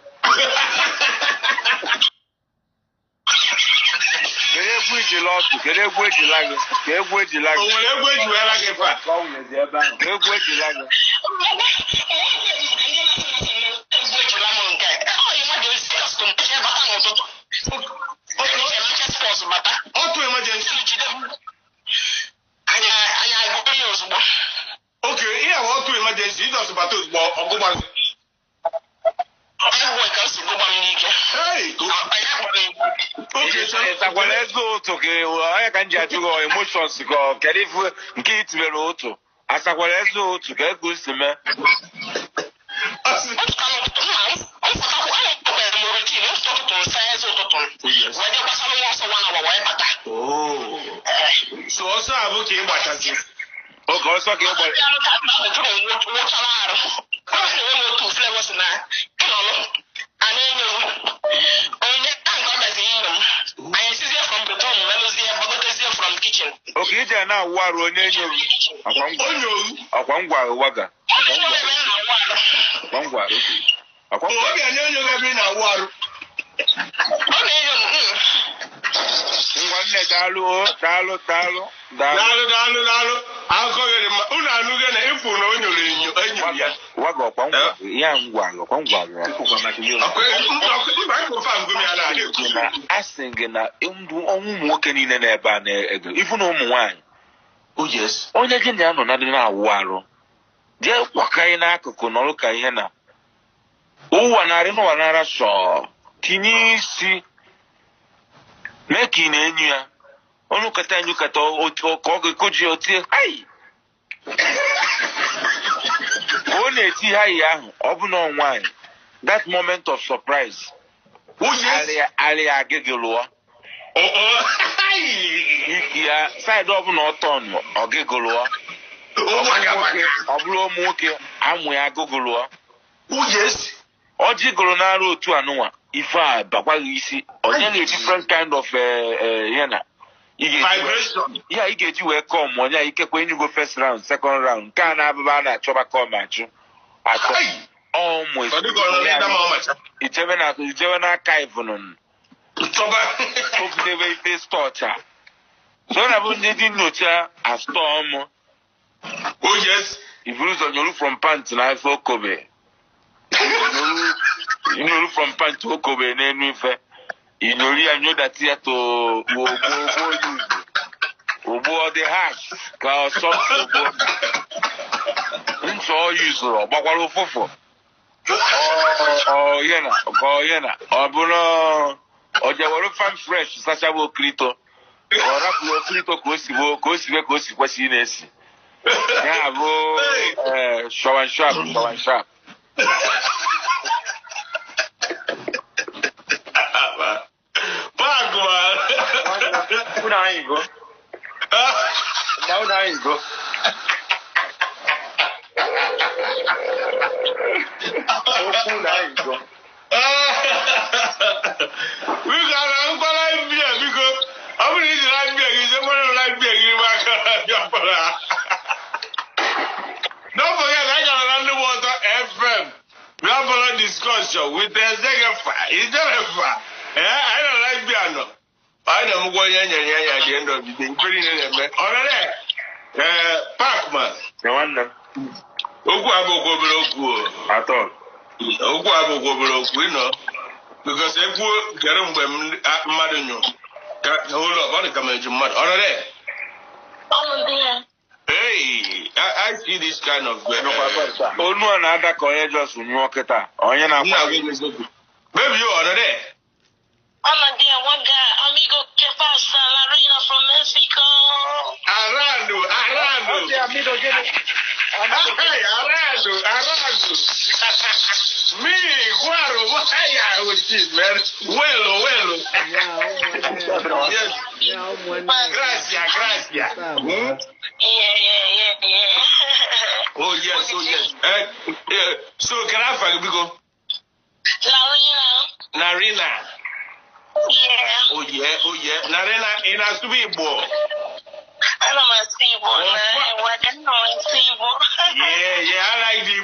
[SPEAKER 2] egwu iji lọtụ, kedu egwu eji lagị? Ka egwu eji lagị.
[SPEAKER 1] O nwere egwu eji wee lagị fa.
[SPEAKER 2] Ka ọ nwezi ebe ahụ. Ka egwu eji lagị.
[SPEAKER 1] Auto emergency. Okay, here auto emergency. It does about to go. Hey, okay, so
[SPEAKER 2] Asakwarezo otu ke onye ka nji ajụgo emotions go kedu ifu nke itibere otu asakwarezo otu ka ego si mee
[SPEAKER 1] oh, so also abu ka ịgbatazi
[SPEAKER 2] oge ọsọ ka ịgba oge ije na-awụ arụ onye enyoru akwa ngwa Waga akwa ngwa
[SPEAKER 1] oge na-enyo ebe na-awụ arụ
[SPEAKER 2] ngwa nne daalụ
[SPEAKER 1] akụkọ ghere ma unu anụghị na ịfụ na o nyoro enyo ya
[SPEAKER 2] Waga ọkwa ngwa ya ngwa a sị gị na ndụ ọnwụ ụmụ nwoke niile na-ebe a na-ego ifu na ụmụ nwaanyị onye gị na-anọ na dị na-awụ arụ jee kwakaghị n'akụkụ n'ọrụ ka ihe na ụwa narị n'ụwa nara sọ tinye isi mee ka ị na-enyo ya ọnụ kata ka ọ ga-ekoji otie hai ka ọ na-eti hai ahụ ọ bụ na nwaanyị that moment of surprise arịa agịgị lụọ iki ya saịdị ọbụla ọtọn ọgịgị lụọ ọ bụrụ ụmụ nwoke amụ ya agụgụ lụọ ọjị gụrụ n'ara otu anụnwa ife a bakwaghị isi onye na different kind of yana ị ga-eji wee kọm onye ikekwe enyugo first round second round nke a na-abụba a na-achọba kọm achọ ọmụ ijebe n'aka ivụnụ obudebe ife stọcha so na bụ ndị dị nyocha astọm iburu ụzọ nyoru from pant na ife okobe inyoru from pant okobe n'enu ife inyori ya nyodati ya to ogbo dị hash ka ọsọ ntụ ọ yuzuru ọ gbakwara ụfụfụ ọ bụrụ o jewere fan fresh sachaba okrito ọ rapụrụ okrito ka o si kwesị ị na-esi ya bụ shawan sharp
[SPEAKER 1] Don't forget, I got an Ndigbaoto FM. We have a discussion with the Zegefa. Is there a fa? I don't like piano. I don't go at the end of the day. Pretty name. Already. Parkman.
[SPEAKER 2] No wonder.
[SPEAKER 1] At all. Because if we get them Madino, hold up, what come into mud? Already. Hey, I see this kind of
[SPEAKER 2] oh no, another coin just when you walk it out. Oh, you're not
[SPEAKER 1] baby, you are there.
[SPEAKER 4] I'm a dear Waga, amigo, que pasa, la reina from Mexico.
[SPEAKER 1] Arando. Me, guaro, why with this, man? Well. Yes. Gracias.
[SPEAKER 4] Yeah.
[SPEAKER 1] Oh, yes. So, can I find you go? Narina.
[SPEAKER 4] Yeah.
[SPEAKER 1] Oh, yeah. Narina, it has to be a boy.
[SPEAKER 4] I don't want to see
[SPEAKER 1] Yeah, I like the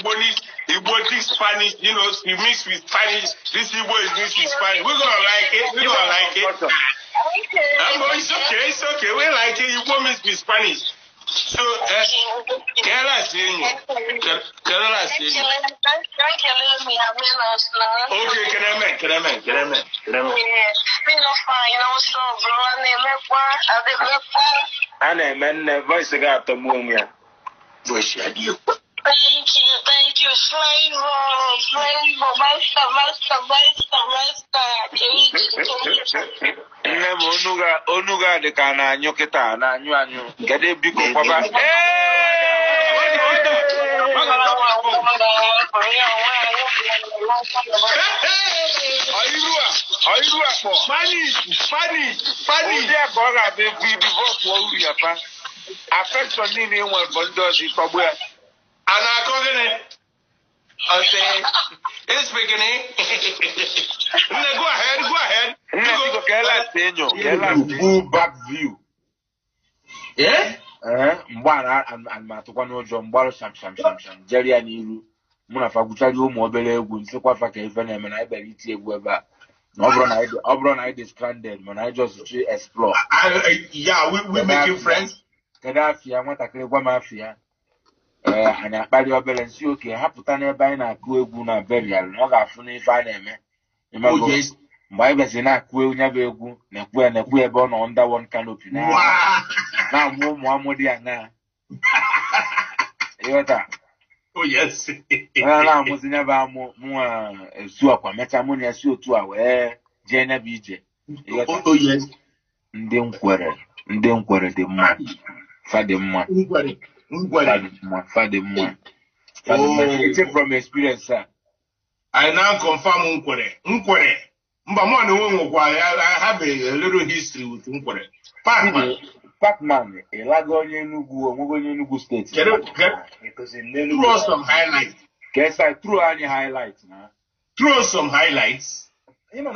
[SPEAKER 1] Igbo Spanish, you mix with Spanish. This Igbo is mixed with Spanish. We're gonna like it. It's okay. We like it. You won't miss me Spanish. So, Kerala saying you. Kerala saying you. Okay, can I make? Yeah.
[SPEAKER 3] Ana men voice got to move ya.
[SPEAKER 1] Voice you.
[SPEAKER 4] Thank you, Flavour, master.
[SPEAKER 2] Onuga de kana anyo kita na anyo. Gede biko kwaba. Oyirua po. Funny. Odia ko ga be fi divorce wo uri apa. Affection ni won bondo di togbo e.
[SPEAKER 1] Ana akogene. Okay. It's beginning. Go ahead.
[SPEAKER 2] Go Kerala senyo. Full back view.
[SPEAKER 1] Yeah?
[SPEAKER 2] Mbara and matukwa n'ụjọ mgbarụ sham. Jerry ya n'iru. Mụ na faguchari ụmụ obere egwu nsikwa fa ka ife na-eme na ibere iti egwu ebe a. Ọ bụrụ na anyị dị stranded mana anyị just to explore.
[SPEAKER 1] Yeah, we making friends.
[SPEAKER 2] Kedu afịa nwatakịrị gwa m afịa. Anyị akpali obere nsi oke hapụta n'ebe anyị na-akụ egwu na burial na ọ ga-afụ n'ife a na-eme. Mgbe anyị bịazi na-akụ onye bụ egwu na-ekwu ebe ọ nọ under one canopy na-amụ ụmụ amụdị ya na ịghọta.
[SPEAKER 1] Oh yes.
[SPEAKER 2] Na-amụzi nya bụ amụ mụnwa esu akwa mecha mụ na esi otu a wee jee nya bụ ije.
[SPEAKER 1] Oh yes.
[SPEAKER 2] Ndị nkwere dị mma. Fa dị mma. Fa dị mma. It's from experience, sir.
[SPEAKER 1] I now confirm Nkwere. Mba mo na nwekwa I have a little history with Nkwere.
[SPEAKER 2] Pacman, Elago onye Enugu State.
[SPEAKER 1] Throw some highlights.
[SPEAKER 2] Guess I threw any highlights na.
[SPEAKER 1] Throw some highlights.
[SPEAKER 3] Ima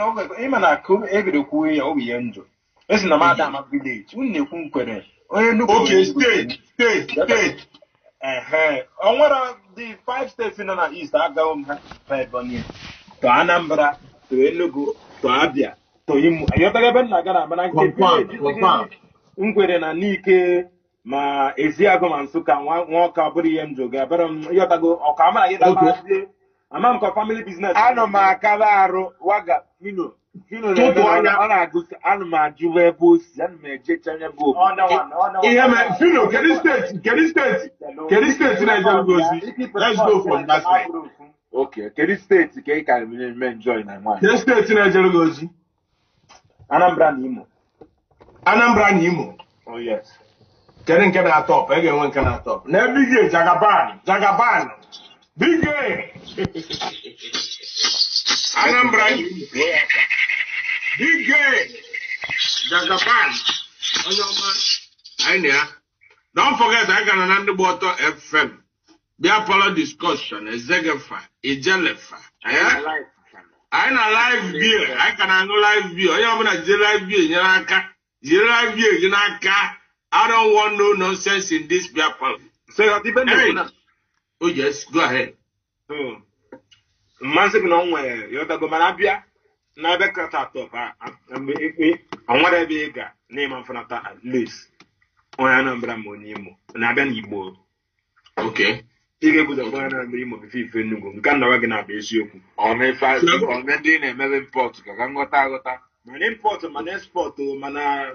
[SPEAKER 3] na ku ebido ku ya obi enjo. Esi na madam village. Unne ku Nkwere. Onye Enugu.
[SPEAKER 1] Okay, state.
[SPEAKER 3] Onwere the 5 states in the east aga ha Ebonyi to Anambra to Enugu to Abia to Imo ayotaka ebe na gara mana nke Nkwere na Nike ma Eziago ma Nsukka nwa ka bụrụ ihe njo ga bara yotago ọka mara yeta bazie ama m ko family business
[SPEAKER 2] ano ma akaba arụ Waga Phyno ọ na-agụsị anụ m ajụ ebe o si anụ m ejecha anya bụ
[SPEAKER 1] ihe ma Phyno kedu steeti na-eje gozi. Let's go from that side.
[SPEAKER 2] Okay, kedu steeti ka ị ka enjoy na nwaanyị?
[SPEAKER 1] Kedu steeti na-eje gozi?
[SPEAKER 3] Anambra na Imo.
[SPEAKER 1] Oh yes. Kedu nke na-atọp? Ị ga-enwe nke na-atọp. Na big Jagaban. Big Anambra Imo. Big Jagaban. Don't forget I got an Ndigbaoto FM. Be a Parlour discussion, a Zegefa, a Jelefa. I na live beer. I can go live beer. I am gonna live beer. Live beer. I don't want no nonsense in this beer parlour.
[SPEAKER 3] So you depend.
[SPEAKER 1] Oh yes, go ahead.
[SPEAKER 3] So, Mansik no nwe you da go manabia na be kata top anwere be ga na im fanata at least. Onye Anambra mo ni Imo na abia na Igbo.
[SPEAKER 1] Okay.
[SPEAKER 3] Ige buzo onye Anambra Imo bi fife Enugu nka na wa gị na be esiokwu.
[SPEAKER 2] Ọ ndị na-eme import ka nghọta.
[SPEAKER 3] Mana import mana export mana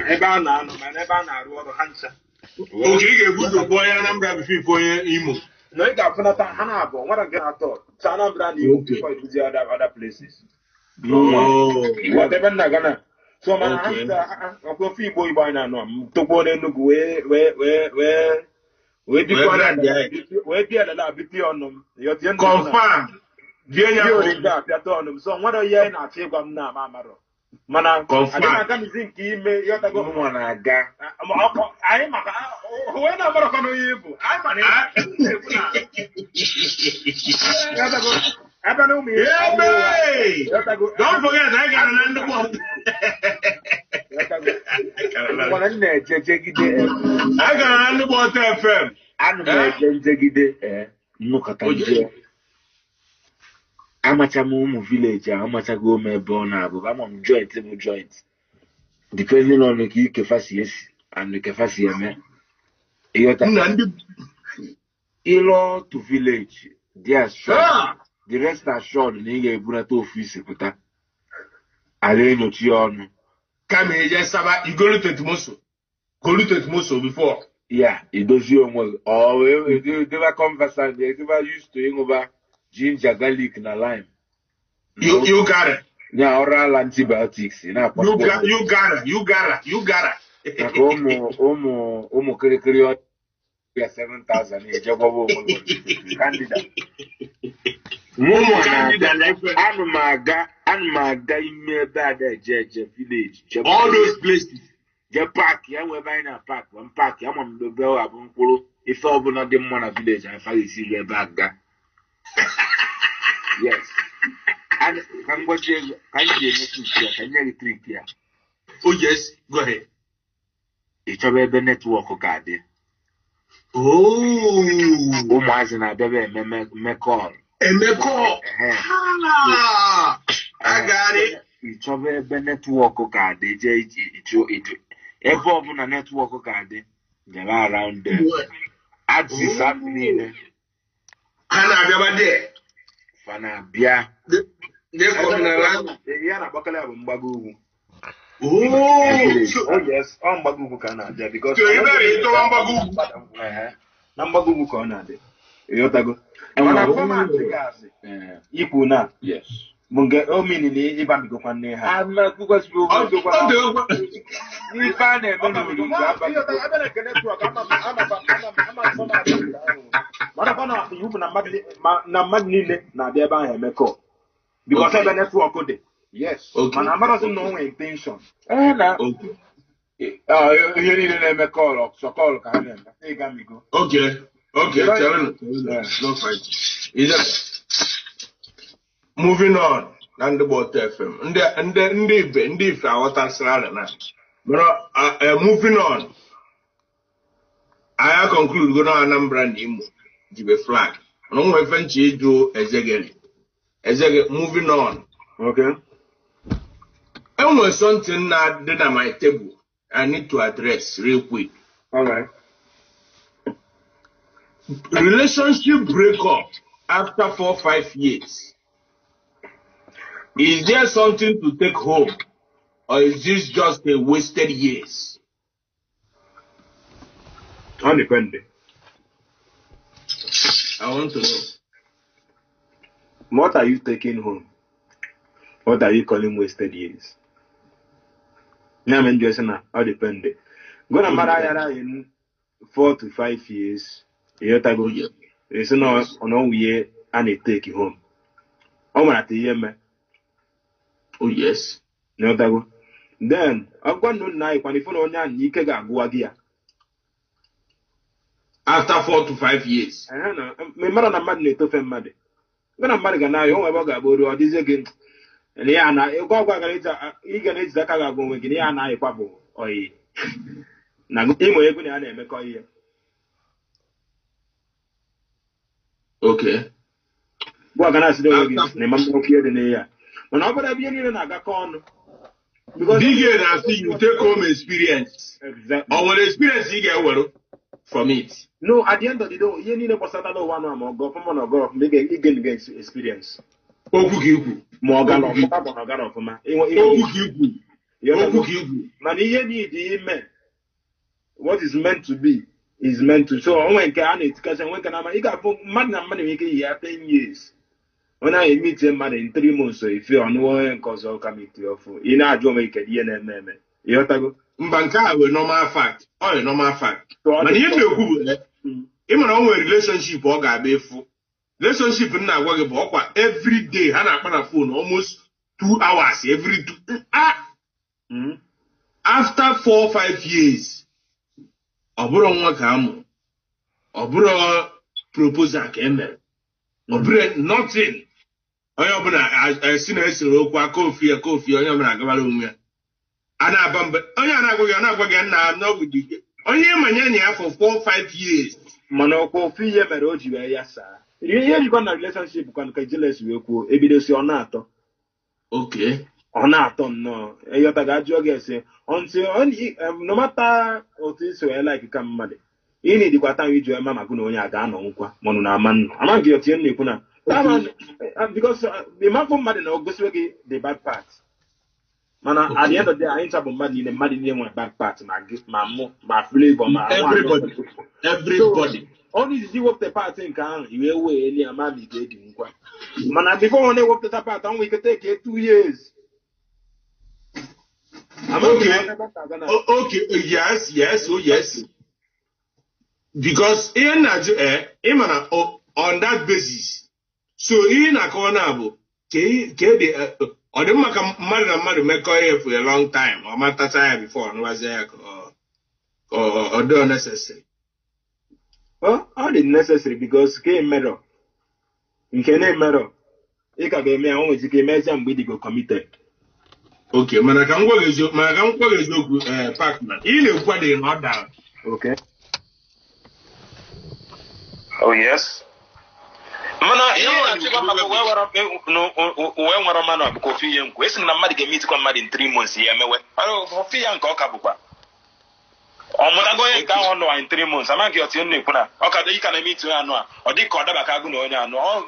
[SPEAKER 3] ebe a na-anọ mana ebe a na-arụ ọrụ ha ncha.
[SPEAKER 1] Okay, ị ga-ebuzo onye Anambra bi fife onye Imo.
[SPEAKER 3] No, you got to Hana, what I get at all. Anambra Imo before you visit other places. Whatever Nagana. So my answer, I'll go free boy by now. To go and look where the on them. You're
[SPEAKER 1] confirm.
[SPEAKER 3] So what are you in a table now, Mamma? Mana, I can't think you have to go on a gag. I am when I'm going to you.
[SPEAKER 1] Don't forget, I got an Ndigbaoto. I got an Ndigbaoto FM.
[SPEAKER 2] Amacha m ụmụ village amachago m ebe ọ na-abụ ama m joint. depending on the capacity and the capacity. Ilo to village, they are sure. The rest are sure the nigga Burato Fisipota. Aleno Chion.
[SPEAKER 1] Come here, just about you go to Moso. Go to Moso before.
[SPEAKER 2] Yeah, it does you almost. Oh, they were conversant, they never used to over ginger, garlic, and lime.
[SPEAKER 1] You got it.
[SPEAKER 2] Yeah, oral antibiotics. You
[SPEAKER 1] got it.
[SPEAKER 2] Omo, Kerry, 7,000. Candidate. Anmaga ime bad village.
[SPEAKER 1] All those places.
[SPEAKER 2] The park, we're buying a park, one park, I'm the bell up on Polo. If all but not the one village, and I see the bag. Yes. And I'm what you can trick here.
[SPEAKER 1] Oh, yes, go ahead.
[SPEAKER 2] It's a baby network card.
[SPEAKER 1] Oh,
[SPEAKER 2] Mazina baby, me call.
[SPEAKER 1] And they call. I got it.
[SPEAKER 2] It's a baby network card. Evolve on a network card. They're around there. Add this happening.
[SPEAKER 1] Anna, there.
[SPEAKER 2] Fana Bia.
[SPEAKER 1] They're coming around.
[SPEAKER 3] Yana Bakala Mbagu.
[SPEAKER 1] Oh,
[SPEAKER 3] Yes, on Bagu Canada because Nambagu Canada. Yotago. Ipuna.
[SPEAKER 2] Yes.
[SPEAKER 3] Munga omini ni ibami go kwanne ha.
[SPEAKER 2] I'm not because you want to go. You find a
[SPEAKER 3] na madnile na de ba emeko because ebe network go dey. Yes.
[SPEAKER 1] Okay.
[SPEAKER 3] Man amara so no intention.
[SPEAKER 2] Na.
[SPEAKER 1] okay.
[SPEAKER 2] You need to make call so call ka na. Say ga mi go.
[SPEAKER 1] Okay. Tell no fight. Is that moving on? Ndigbaotofm. Ndi awata sara na. But moving on. I conclude go na Anambra Imo. Jibe flag. No we fenchi do ezegeli. Moving on.
[SPEAKER 3] Okay.
[SPEAKER 1] And when something not did at my table, I need to address real quick.
[SPEAKER 3] All right.
[SPEAKER 1] Relationship breakup after 4 or 5 years. Is there something to take home, or is this just a wasted years?
[SPEAKER 3] Independent.
[SPEAKER 1] I want to know.
[SPEAKER 3] What are you taking home? What are you calling wasted years? I'm just all dependent. Gonna marry in 4 to 5 years. You go. It's not on year and it take you home. Oh my,
[SPEAKER 1] oh yes.
[SPEAKER 3] No go. Then I'm going to night when you follow on you can go here.
[SPEAKER 1] After 4 to 5 years.
[SPEAKER 3] My mother and madness to fem mad. Gonna marry a now, oh, Waga or this again. And yeah, you go back you can eat the car go with Yana Pabo or now make all year.
[SPEAKER 1] Okay.
[SPEAKER 3] What can I say? Name here the year. When I got in I got on because
[SPEAKER 1] you take home experience.
[SPEAKER 3] Exactly.
[SPEAKER 1] Or what experience you get well from it.
[SPEAKER 3] No, at the end of the day, you need a Pasatado one or go from one or go make a experience. More gun of man. What is meant to be is meant to. So when can it? Because when can I? You got money making here 10 years. When I meet a man in 3 months, so if you are no one cause all coming to your phone, you know, I don't make a DNM. You have to go.
[SPEAKER 1] Mbanka will normal fact. Oh, normal fact. But you know who? Even on relationship or gabefu. Relationship na work about every day. Hana on phone almost 2 hours every 2. After 4 or 5 years, oburo nwa kamu. Oburo proposal kemel. Oburo nothing. Onye obuna asi na esiro okwa kofi onye obuna agabala onwe. Ana abamba onye anagwa gị na no with you. Onye manya nya for 4 or 5 years.
[SPEAKER 3] Mana kofi ye mere oji we ya sa. Ihe you go na relationship kan ka jealous we kwuo ebido si ọ na-atọ.
[SPEAKER 1] Okay.
[SPEAKER 5] on a ton no. You got a jog until no matter what is so like come mad. You need to time you mama kuno gano unqua, monuna man. I'm not guilty kuna. Because the man from mad no goes the bad part. Man, at the end of the day, I ain't about mad in the mad in my bad part, my flavor, my
[SPEAKER 1] everybody.
[SPEAKER 5] Only see what the part in can you away any amount of dating. Man, before only work the part, and we could take it 2 years.
[SPEAKER 1] Okay, yes. Because in on that basis, so in a corner, or the mother make for a long time, or matter time before, no was there or do necessary.
[SPEAKER 5] Well, all the necessary because came mirror. In can mirror. It can be me only to make some video committed.
[SPEAKER 1] Okay, man, I can work as your partner. You what they not down.
[SPEAKER 5] Okay.
[SPEAKER 3] Oh, yes. Mana where were man of coffee and question a mad meet come mad in 3 months here. Oh, fee and cockabua. On what I go down in 3 months. I'm not getting you. Okay, you can meet you or they call the Bakaguno. No,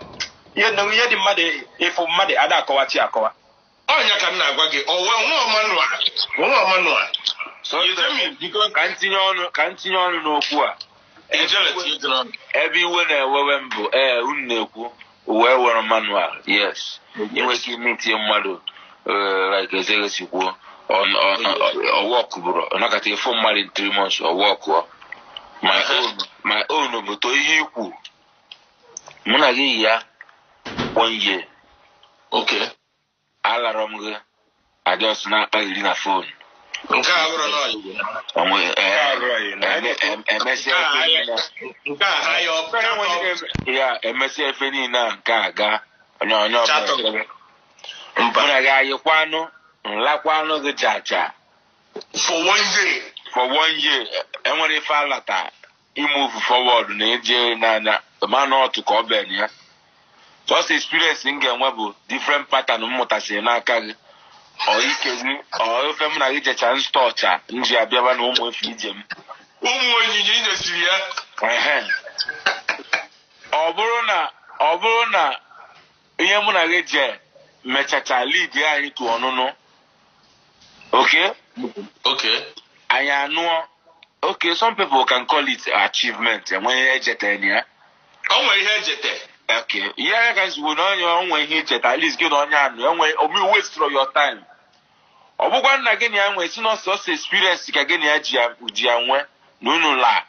[SPEAKER 3] you know, you had the muddy if for muddy other coachiacoa.
[SPEAKER 1] Oh, you can not WagaG. Oh, well, one manual. So you tell me, because continue on no poor.
[SPEAKER 2] Everyone Uneku, where were manual, yes. You will give me your model, like a zealous on a walk, bro. I'm not going to 4 months in 3 months or walk. My own, but to you. Munagia 1 year.
[SPEAKER 1] Okay.
[SPEAKER 2] Alaramga, I just not in a phone. MSF na gaga no mpana you kwano nlakwano the jaja
[SPEAKER 1] for 1 year.
[SPEAKER 2] For 1 year and when if lata you move forward na eje na man ought to come ben ya just experiencing game different pattern mmụtasị n'aka gị or ikezi or if na gị jecha nstocha nji abịaba na ụmụ efi ijem
[SPEAKER 1] ụmụ onyinye inyesiri ya
[SPEAKER 2] ọ bụrụ na ihe mụ na gị je mechacha lead anyị tụ ọnụnụ
[SPEAKER 1] okay
[SPEAKER 2] anyị anụọ okay some people can call it achievement enwe ejete ya
[SPEAKER 1] o nwere ihe ejete
[SPEAKER 2] okay yeah guys we know onwe ihe ejete at least gị na onye anụ enwe omi waste your time ọ bụkwa nna gị na enwe si nọọsụ experience ka gị na ji anwe n'unu la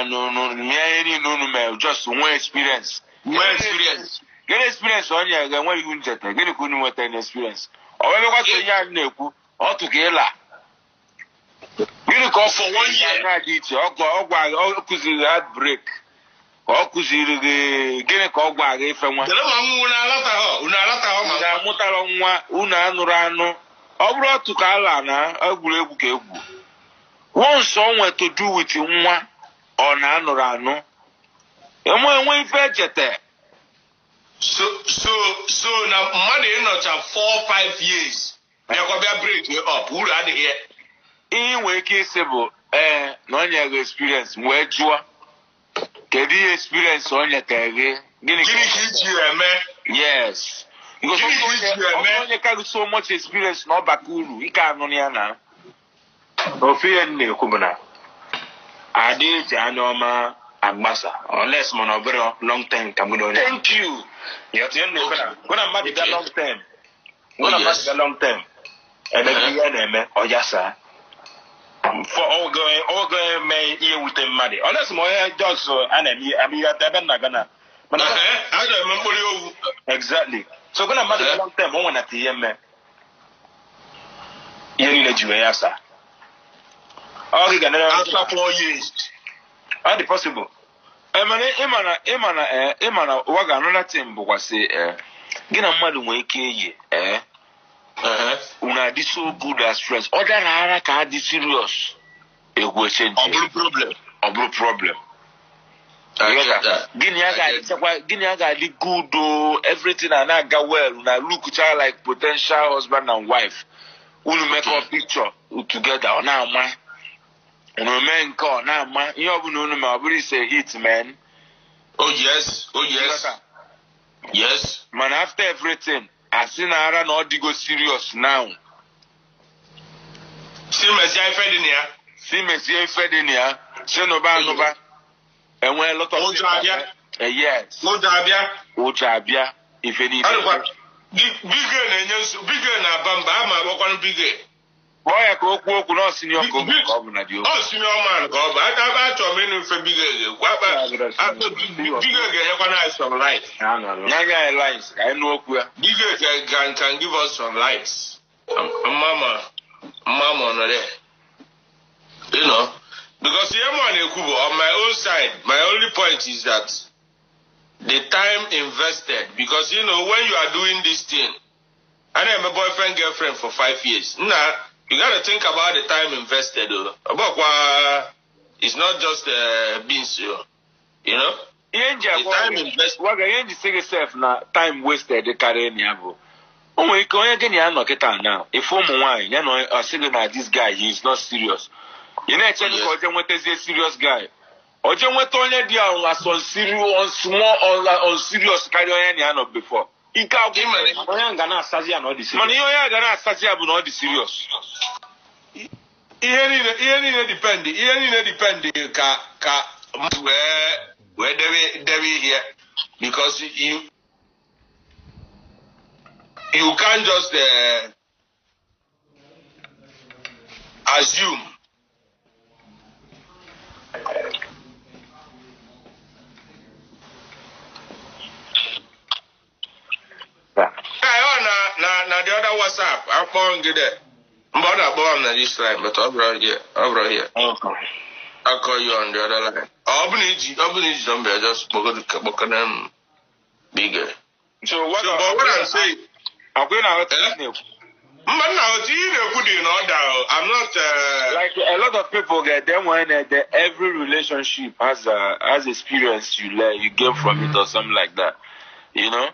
[SPEAKER 2] no me ni n'unu me just one experience get experience onye ga-enwe ihu njete gịnị ka unu nweta na experience ọ wee kwa so ya na-ekwu ọ tụ ka ịla gịnị ka ọ for 1 year na dị iche ọ kụziri heartbreak ọ kụziri gịnị ka ọ gwa gị ife nwa
[SPEAKER 1] unu alata
[SPEAKER 2] ma ga-amụtara nwa unu anụrụ anụ ọ bụrụ otu ka ala na egwuregwu ka egwu once o nwere to do with nwa ọ na-anụrụ anụ enwe ife ejete
[SPEAKER 1] so na mmadụ ịnọcha 4-5 years bịakwa break up uru adịghị ya
[SPEAKER 2] ihe nwere ike isi bụ na onye ga experience wee jụọ kedu ihe experience onye tere gị gịnị
[SPEAKER 1] ka iji eme
[SPEAKER 2] yes because onye carry so much experience na ọbaka uru ike anụ ya na
[SPEAKER 3] ofe ihe na-ekwu bụ na adị eji anya ọma agbasa unless man ọ bụrụ long term ka mgbe onye
[SPEAKER 2] thank you
[SPEAKER 3] ya tinye na-ekwu na gona mmadụ ga long term ebe ihe na-eme ọjasa oge eme ihe wute mmadụ unless ma onye jọs a na-eme ihe ebe nna gana
[SPEAKER 1] a na-eme mkpụrụ owu
[SPEAKER 3] exactly so gona mmadụ ga long term o nwere na ihe mme ihe niile jiwe ya sa ọ gị ga na
[SPEAKER 1] after 4 years
[SPEAKER 3] ọ dị possible
[SPEAKER 2] ịmana waga another thing bụkwa sị gị na mmadụ nwere ike eyi unu adị so good as friends ọ dara ara ka ha dị serious egwu echenji
[SPEAKER 1] ọ bụrụ problem
[SPEAKER 2] Guinea got the good, everything and I got well. Now look child like potential husband and wife. We'll make a picture together now, man. And a man call now, man. You have no nobody say hit, man.
[SPEAKER 1] Oh yes. Yes.
[SPEAKER 2] Man, after everything, I seen I not go serious now.
[SPEAKER 1] See Messiah Fedinia. Say no ba. And when a lot of yes. Ojabia. If any. Bigger na Bamba, my work on bigger.
[SPEAKER 2] Boy, I go not senior governor.
[SPEAKER 1] Oh, senior man, go. I told me for bigger. After bigger, some light.
[SPEAKER 2] Naga lines. I know
[SPEAKER 1] bigger can give us some lights. Mama, no there. You know, because on my own side, my only point is that the time invested, because when you are doing this thing, I am a boyfriend girlfriend for 5 years. Nah, you gotta think about the time invested. It's not just beans, you know. The time invested.
[SPEAKER 2] Waga, you say yourself now. Time wasted. The carry niabo. Oh my God, you get now. If wine, I say that this guy, he is not serious. You know, actually, what is a serious guy? Or you want only the on serious, small on serious carry on before. He can't give money. Gana Sazia not the serious. Money Gana Sazia but not the serious.
[SPEAKER 1] Here depend where they here, because you can't just assume. Now the other WhatsApp, I'm going to get it. But I'm not this line, but over here. Okay. I'll call you on the other line. I'll be just spoken to them bigger.
[SPEAKER 2] So what I'm saying, I'm going to
[SPEAKER 1] I'm not
[SPEAKER 2] like a lot of people get them when every relationship has experience you get from it or something like that. You know?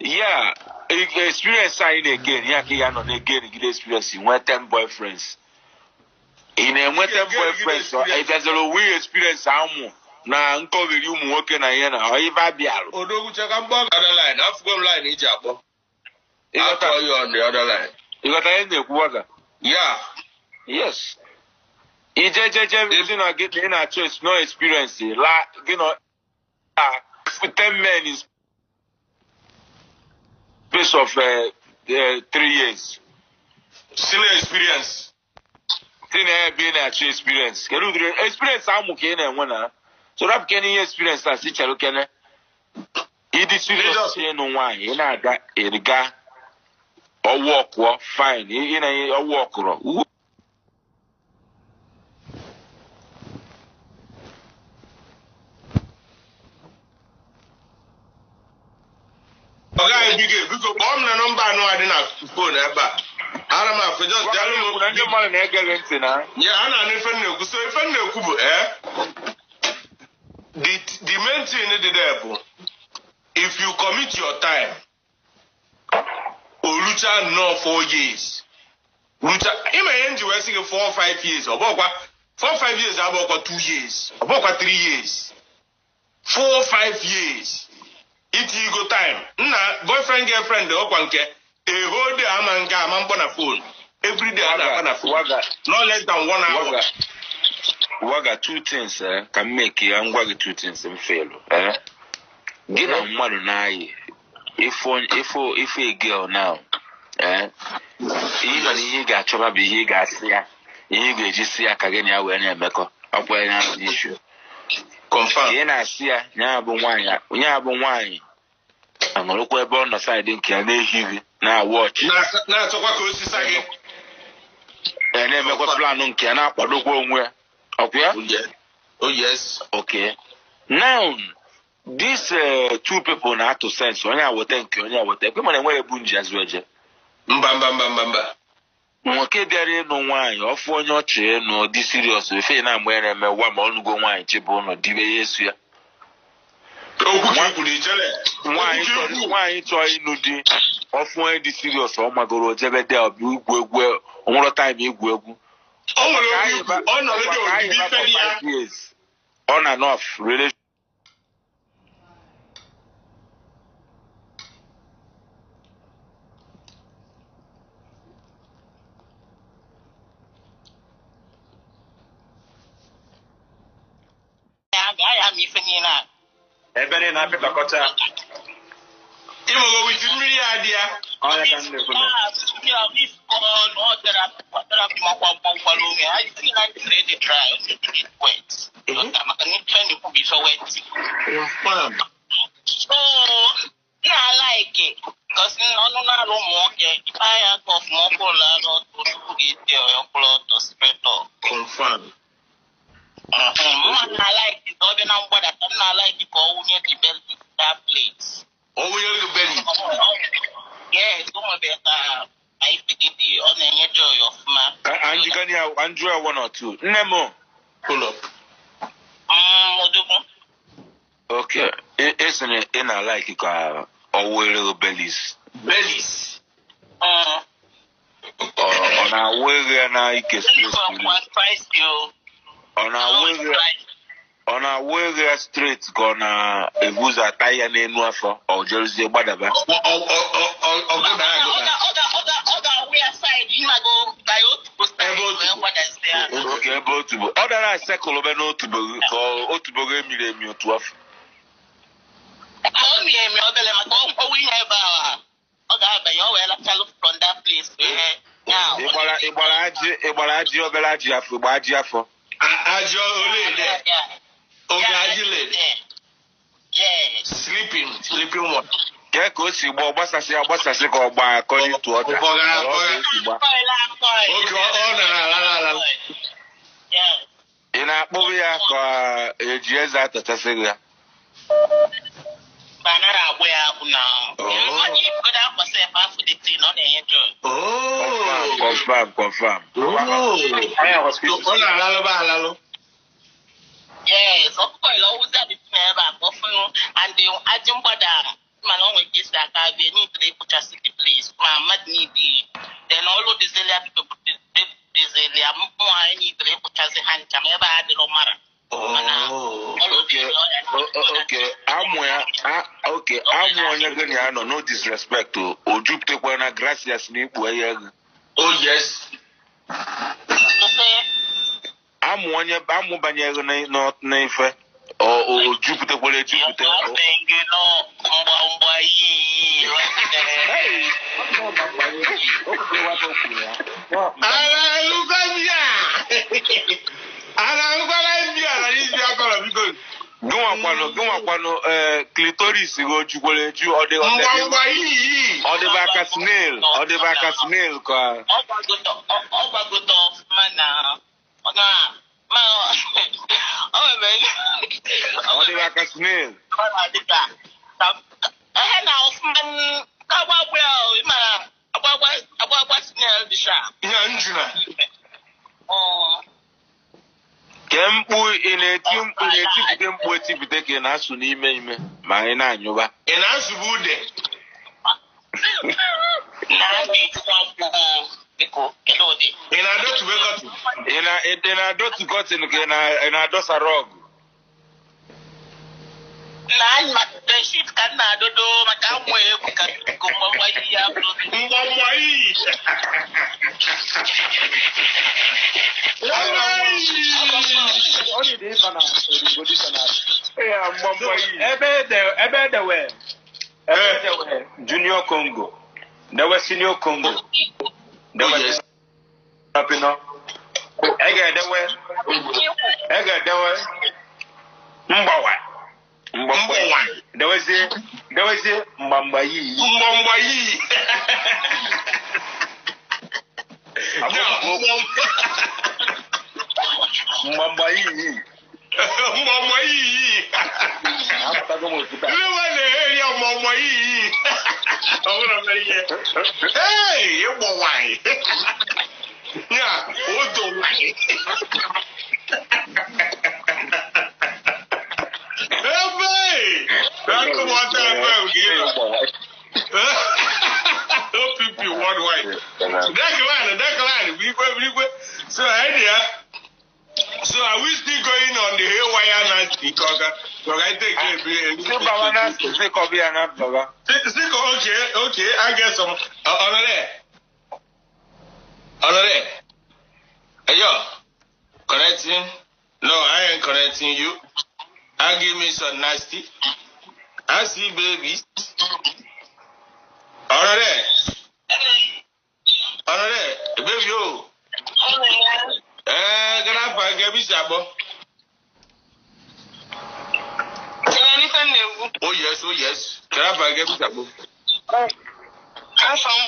[SPEAKER 2] Yeah, experience sign again. Yeah, not again. Experience. You want 10 boyfriends. In a 10 boyfriends, it has a weird experience. Now, uncle will you working again? Or if I be out.
[SPEAKER 1] Although check on other line, I've got line each other. I'll call you on the other line.
[SPEAKER 2] You got to end the Waga.
[SPEAKER 1] Yeah.
[SPEAKER 2] Yes. It's not getting in a choice, no experience. You know, 10 men is space of 3 years.
[SPEAKER 1] Senior experience.
[SPEAKER 2] Senior being a experience. Can you experience I'm okay and one? So that can you experience that teacher can it is serious no wine. You know that a guy or walk fine. You know a walk.
[SPEAKER 1] Okay, because bomb na number no I didn't phone ever. I don't know if just tell me. Yeah, I know if so if the main thing is the if you commit your time, Olucha no 4 years. Lucha, in my end, you were saying 4 or 5 years, or 4 or 5 years, about 2 years, about 3 years, 4 or 5 years. It's ego time. Nah, boyfriend, girlfriend, a whole day I'm on a phone. Every day I'm on a phone. Not less than 1 hour.
[SPEAKER 2] Waga 2 things can make you and Waga 2 things and fail. Get on mother now. If a girl now, even he got trouble, he got here. He got just see a Kagania when I make up an issue. Confirm. Yen I see ya, Yabon wine. I'm going to look where born the side in Canada. Now watch.
[SPEAKER 1] Now, so what goes to say?
[SPEAKER 2] And then make a plan on Canada, but look where. Okay?
[SPEAKER 1] Oh, yes.
[SPEAKER 2] Okay. Now, these 2 people now to sense. When I will thank you, I will take them and wear a bunch as well.
[SPEAKER 1] Mbamba.
[SPEAKER 2] Okay, there no wine, or for your chain, or this serious. If I'm wearing a 1 month go wine, chip on or DVS here. Nwaanyị chọọ ịnụ di ọfụ onye dị serious ọ magoro jebe de ọbịa igwu egwu onwere time igwu egwu on and off relationship.
[SPEAKER 3] Ebene na pita kocha.
[SPEAKER 1] Imo go with mmiri adia.
[SPEAKER 3] Oya kan le ko.
[SPEAKER 4] So, yeah, I like it. Because no if I have of more to get your blood to spread off.
[SPEAKER 1] Confirm.
[SPEAKER 4] I like it. I like it. Go near the belly that place.
[SPEAKER 1] Oh, we are the belly.
[SPEAKER 4] Yes, go on better. I forget the on enjoy of my.
[SPEAKER 2] And you can hear Andrew 1 or 2. Nemo.
[SPEAKER 1] Pull up.
[SPEAKER 2] Okay. Isn't it in a like it or little bellies?
[SPEAKER 1] Bellies.
[SPEAKER 2] On our way and I guess. On our way straight gonna use a tire name for or Jersey Badaba. Okay, about to other I circle over no to be called to be 12.
[SPEAKER 1] Sleeping one.
[SPEAKER 2] Get go see what was I say go by according to other. In a movie, a GS at the Tassilia. Confirm.
[SPEAKER 4] Yes, of course, always have it never and the Ajumpada man only this that I need to put us in the place. My need then all of these people put this I need to put us in hand. I never had the
[SPEAKER 2] Okay. I'm no disrespect to Ojupte Buena Gracias ni
[SPEAKER 1] Oh yes.
[SPEAKER 2] I'm banyere not Nefe or Jupiter Buena Jupiter. Clitoris go jukwale ju or the vaca snail ka Kempu ineti mkpu etipite ke na asu n'ime ime ma ị na-anyụba.
[SPEAKER 1] Ị na-asụbu ude. Ị na-adọtube kọtụ.
[SPEAKER 2] Ị na-adọtu kọtịn ka ị na-adọsa rọgụ.
[SPEAKER 4] The shit can not do my camway can go my
[SPEAKER 3] Junior Congo. There was Senior Congo. There was Phyno. Mbawa. There was a Mbambayi.
[SPEAKER 1] Hey, you boy. Yeah, what do I? Ndigbaoto FM give. OPP worldwide. Decline. We go. So idea. So are we still going on the haywire nasty cocker? So I take it. Okay. I guess some. Honoré. Hey, yo. Connecting? No, I ain't connecting you. I give me some nasty. I see baby. Honoré, baby, yo. Grandpa, get me sabo. Oh yes. Grandpa, get me sabo.
[SPEAKER 4] I'm from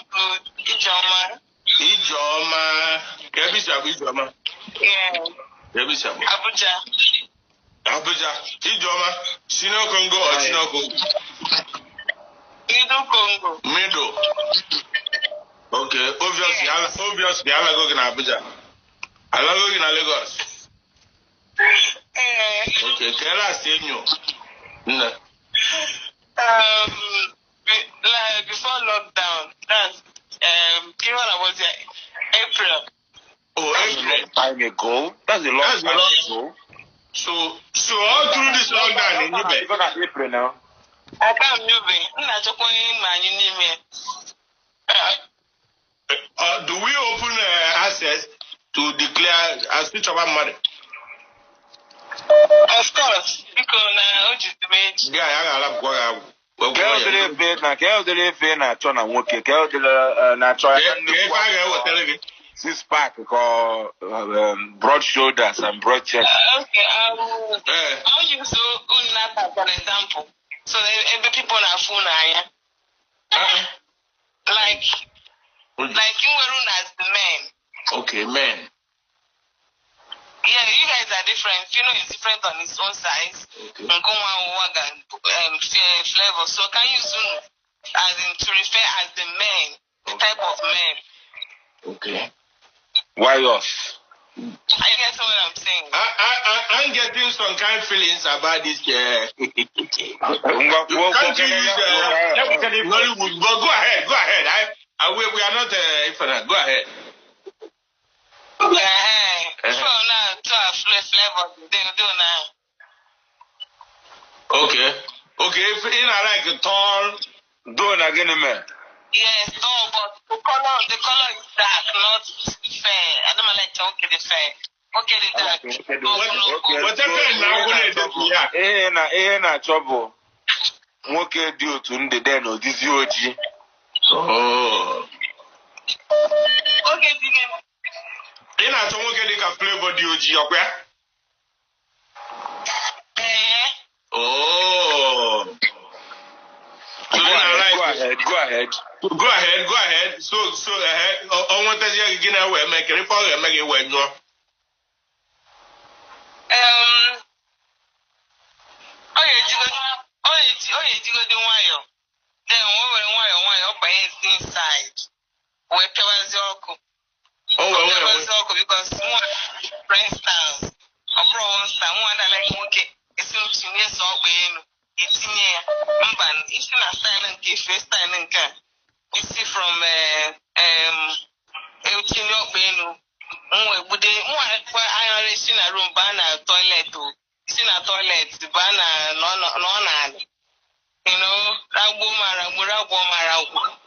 [SPEAKER 1] Igboamaka. Get me sabo, Igboamaka.
[SPEAKER 4] Yeah.
[SPEAKER 1] Get me sabo.
[SPEAKER 4] Abuja.
[SPEAKER 1] Igboamaka. Sino Congo or Sino Congo? Middle. Okay. Obviously, I go in Abuja. I go in Lagos. Okay. Can I say you? No.
[SPEAKER 4] Like before lockdown, that's even I was April.
[SPEAKER 1] Oh, April.
[SPEAKER 2] Time ago. That's a long time ago.
[SPEAKER 1] So all through this lockdown in Ndigbaoto.
[SPEAKER 2] Even at April now.
[SPEAKER 4] I can't move it. I'm not talking my name.
[SPEAKER 1] Do we open access to declare a speech of our money?
[SPEAKER 4] Of course, because now just the way.
[SPEAKER 1] Yeah, I got
[SPEAKER 2] six pack or broad shoulders and broad chest.
[SPEAKER 4] Okay, I'll use Unapa for example. So every people on our phone are like you were known as the men.
[SPEAKER 1] Okay, men.
[SPEAKER 4] Yeah, you guys are different. Phyno is different on its own size.
[SPEAKER 1] Okay.
[SPEAKER 4] Waga, Flavour. So can you zoom as in to refer as the men, the type of men?
[SPEAKER 2] Okay. Why yours?
[SPEAKER 4] I guess what I'm saying.
[SPEAKER 1] I'm getting some kind of feelings about this. Can't you use Hollywood? Go ahead. We are not infinite. Go ahead.
[SPEAKER 4] So now to our Flavour, they do now.
[SPEAKER 1] Okay. If you like a tall,
[SPEAKER 2] do it again, man.
[SPEAKER 4] Yes, no, but the color is dark, not fair. I don't like to the fair. Okay, the dark.
[SPEAKER 1] Whatever
[SPEAKER 2] now, trouble. Okay, due to the den or this UG.
[SPEAKER 1] Oh.
[SPEAKER 4] Okay,
[SPEAKER 1] in a song, get a Flavour DOG, okay? Oh.
[SPEAKER 2] Go ahead.
[SPEAKER 1] So, I want to say again, I will make a report and make it when you are.
[SPEAKER 4] Then why by inside. Where was your because for instance, one like it's so it's in here. It's in a silent case, first time in car. You see from would they I in a room banner toilet to see a toilet, the banner non. You know,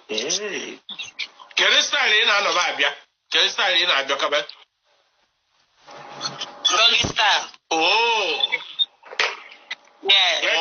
[SPEAKER 1] Hey. Can you start in on a Babia? Can you start in on Jokabe?
[SPEAKER 4] Dolly Star.
[SPEAKER 1] Oh.
[SPEAKER 4] Yeah.
[SPEAKER 1] Yeah.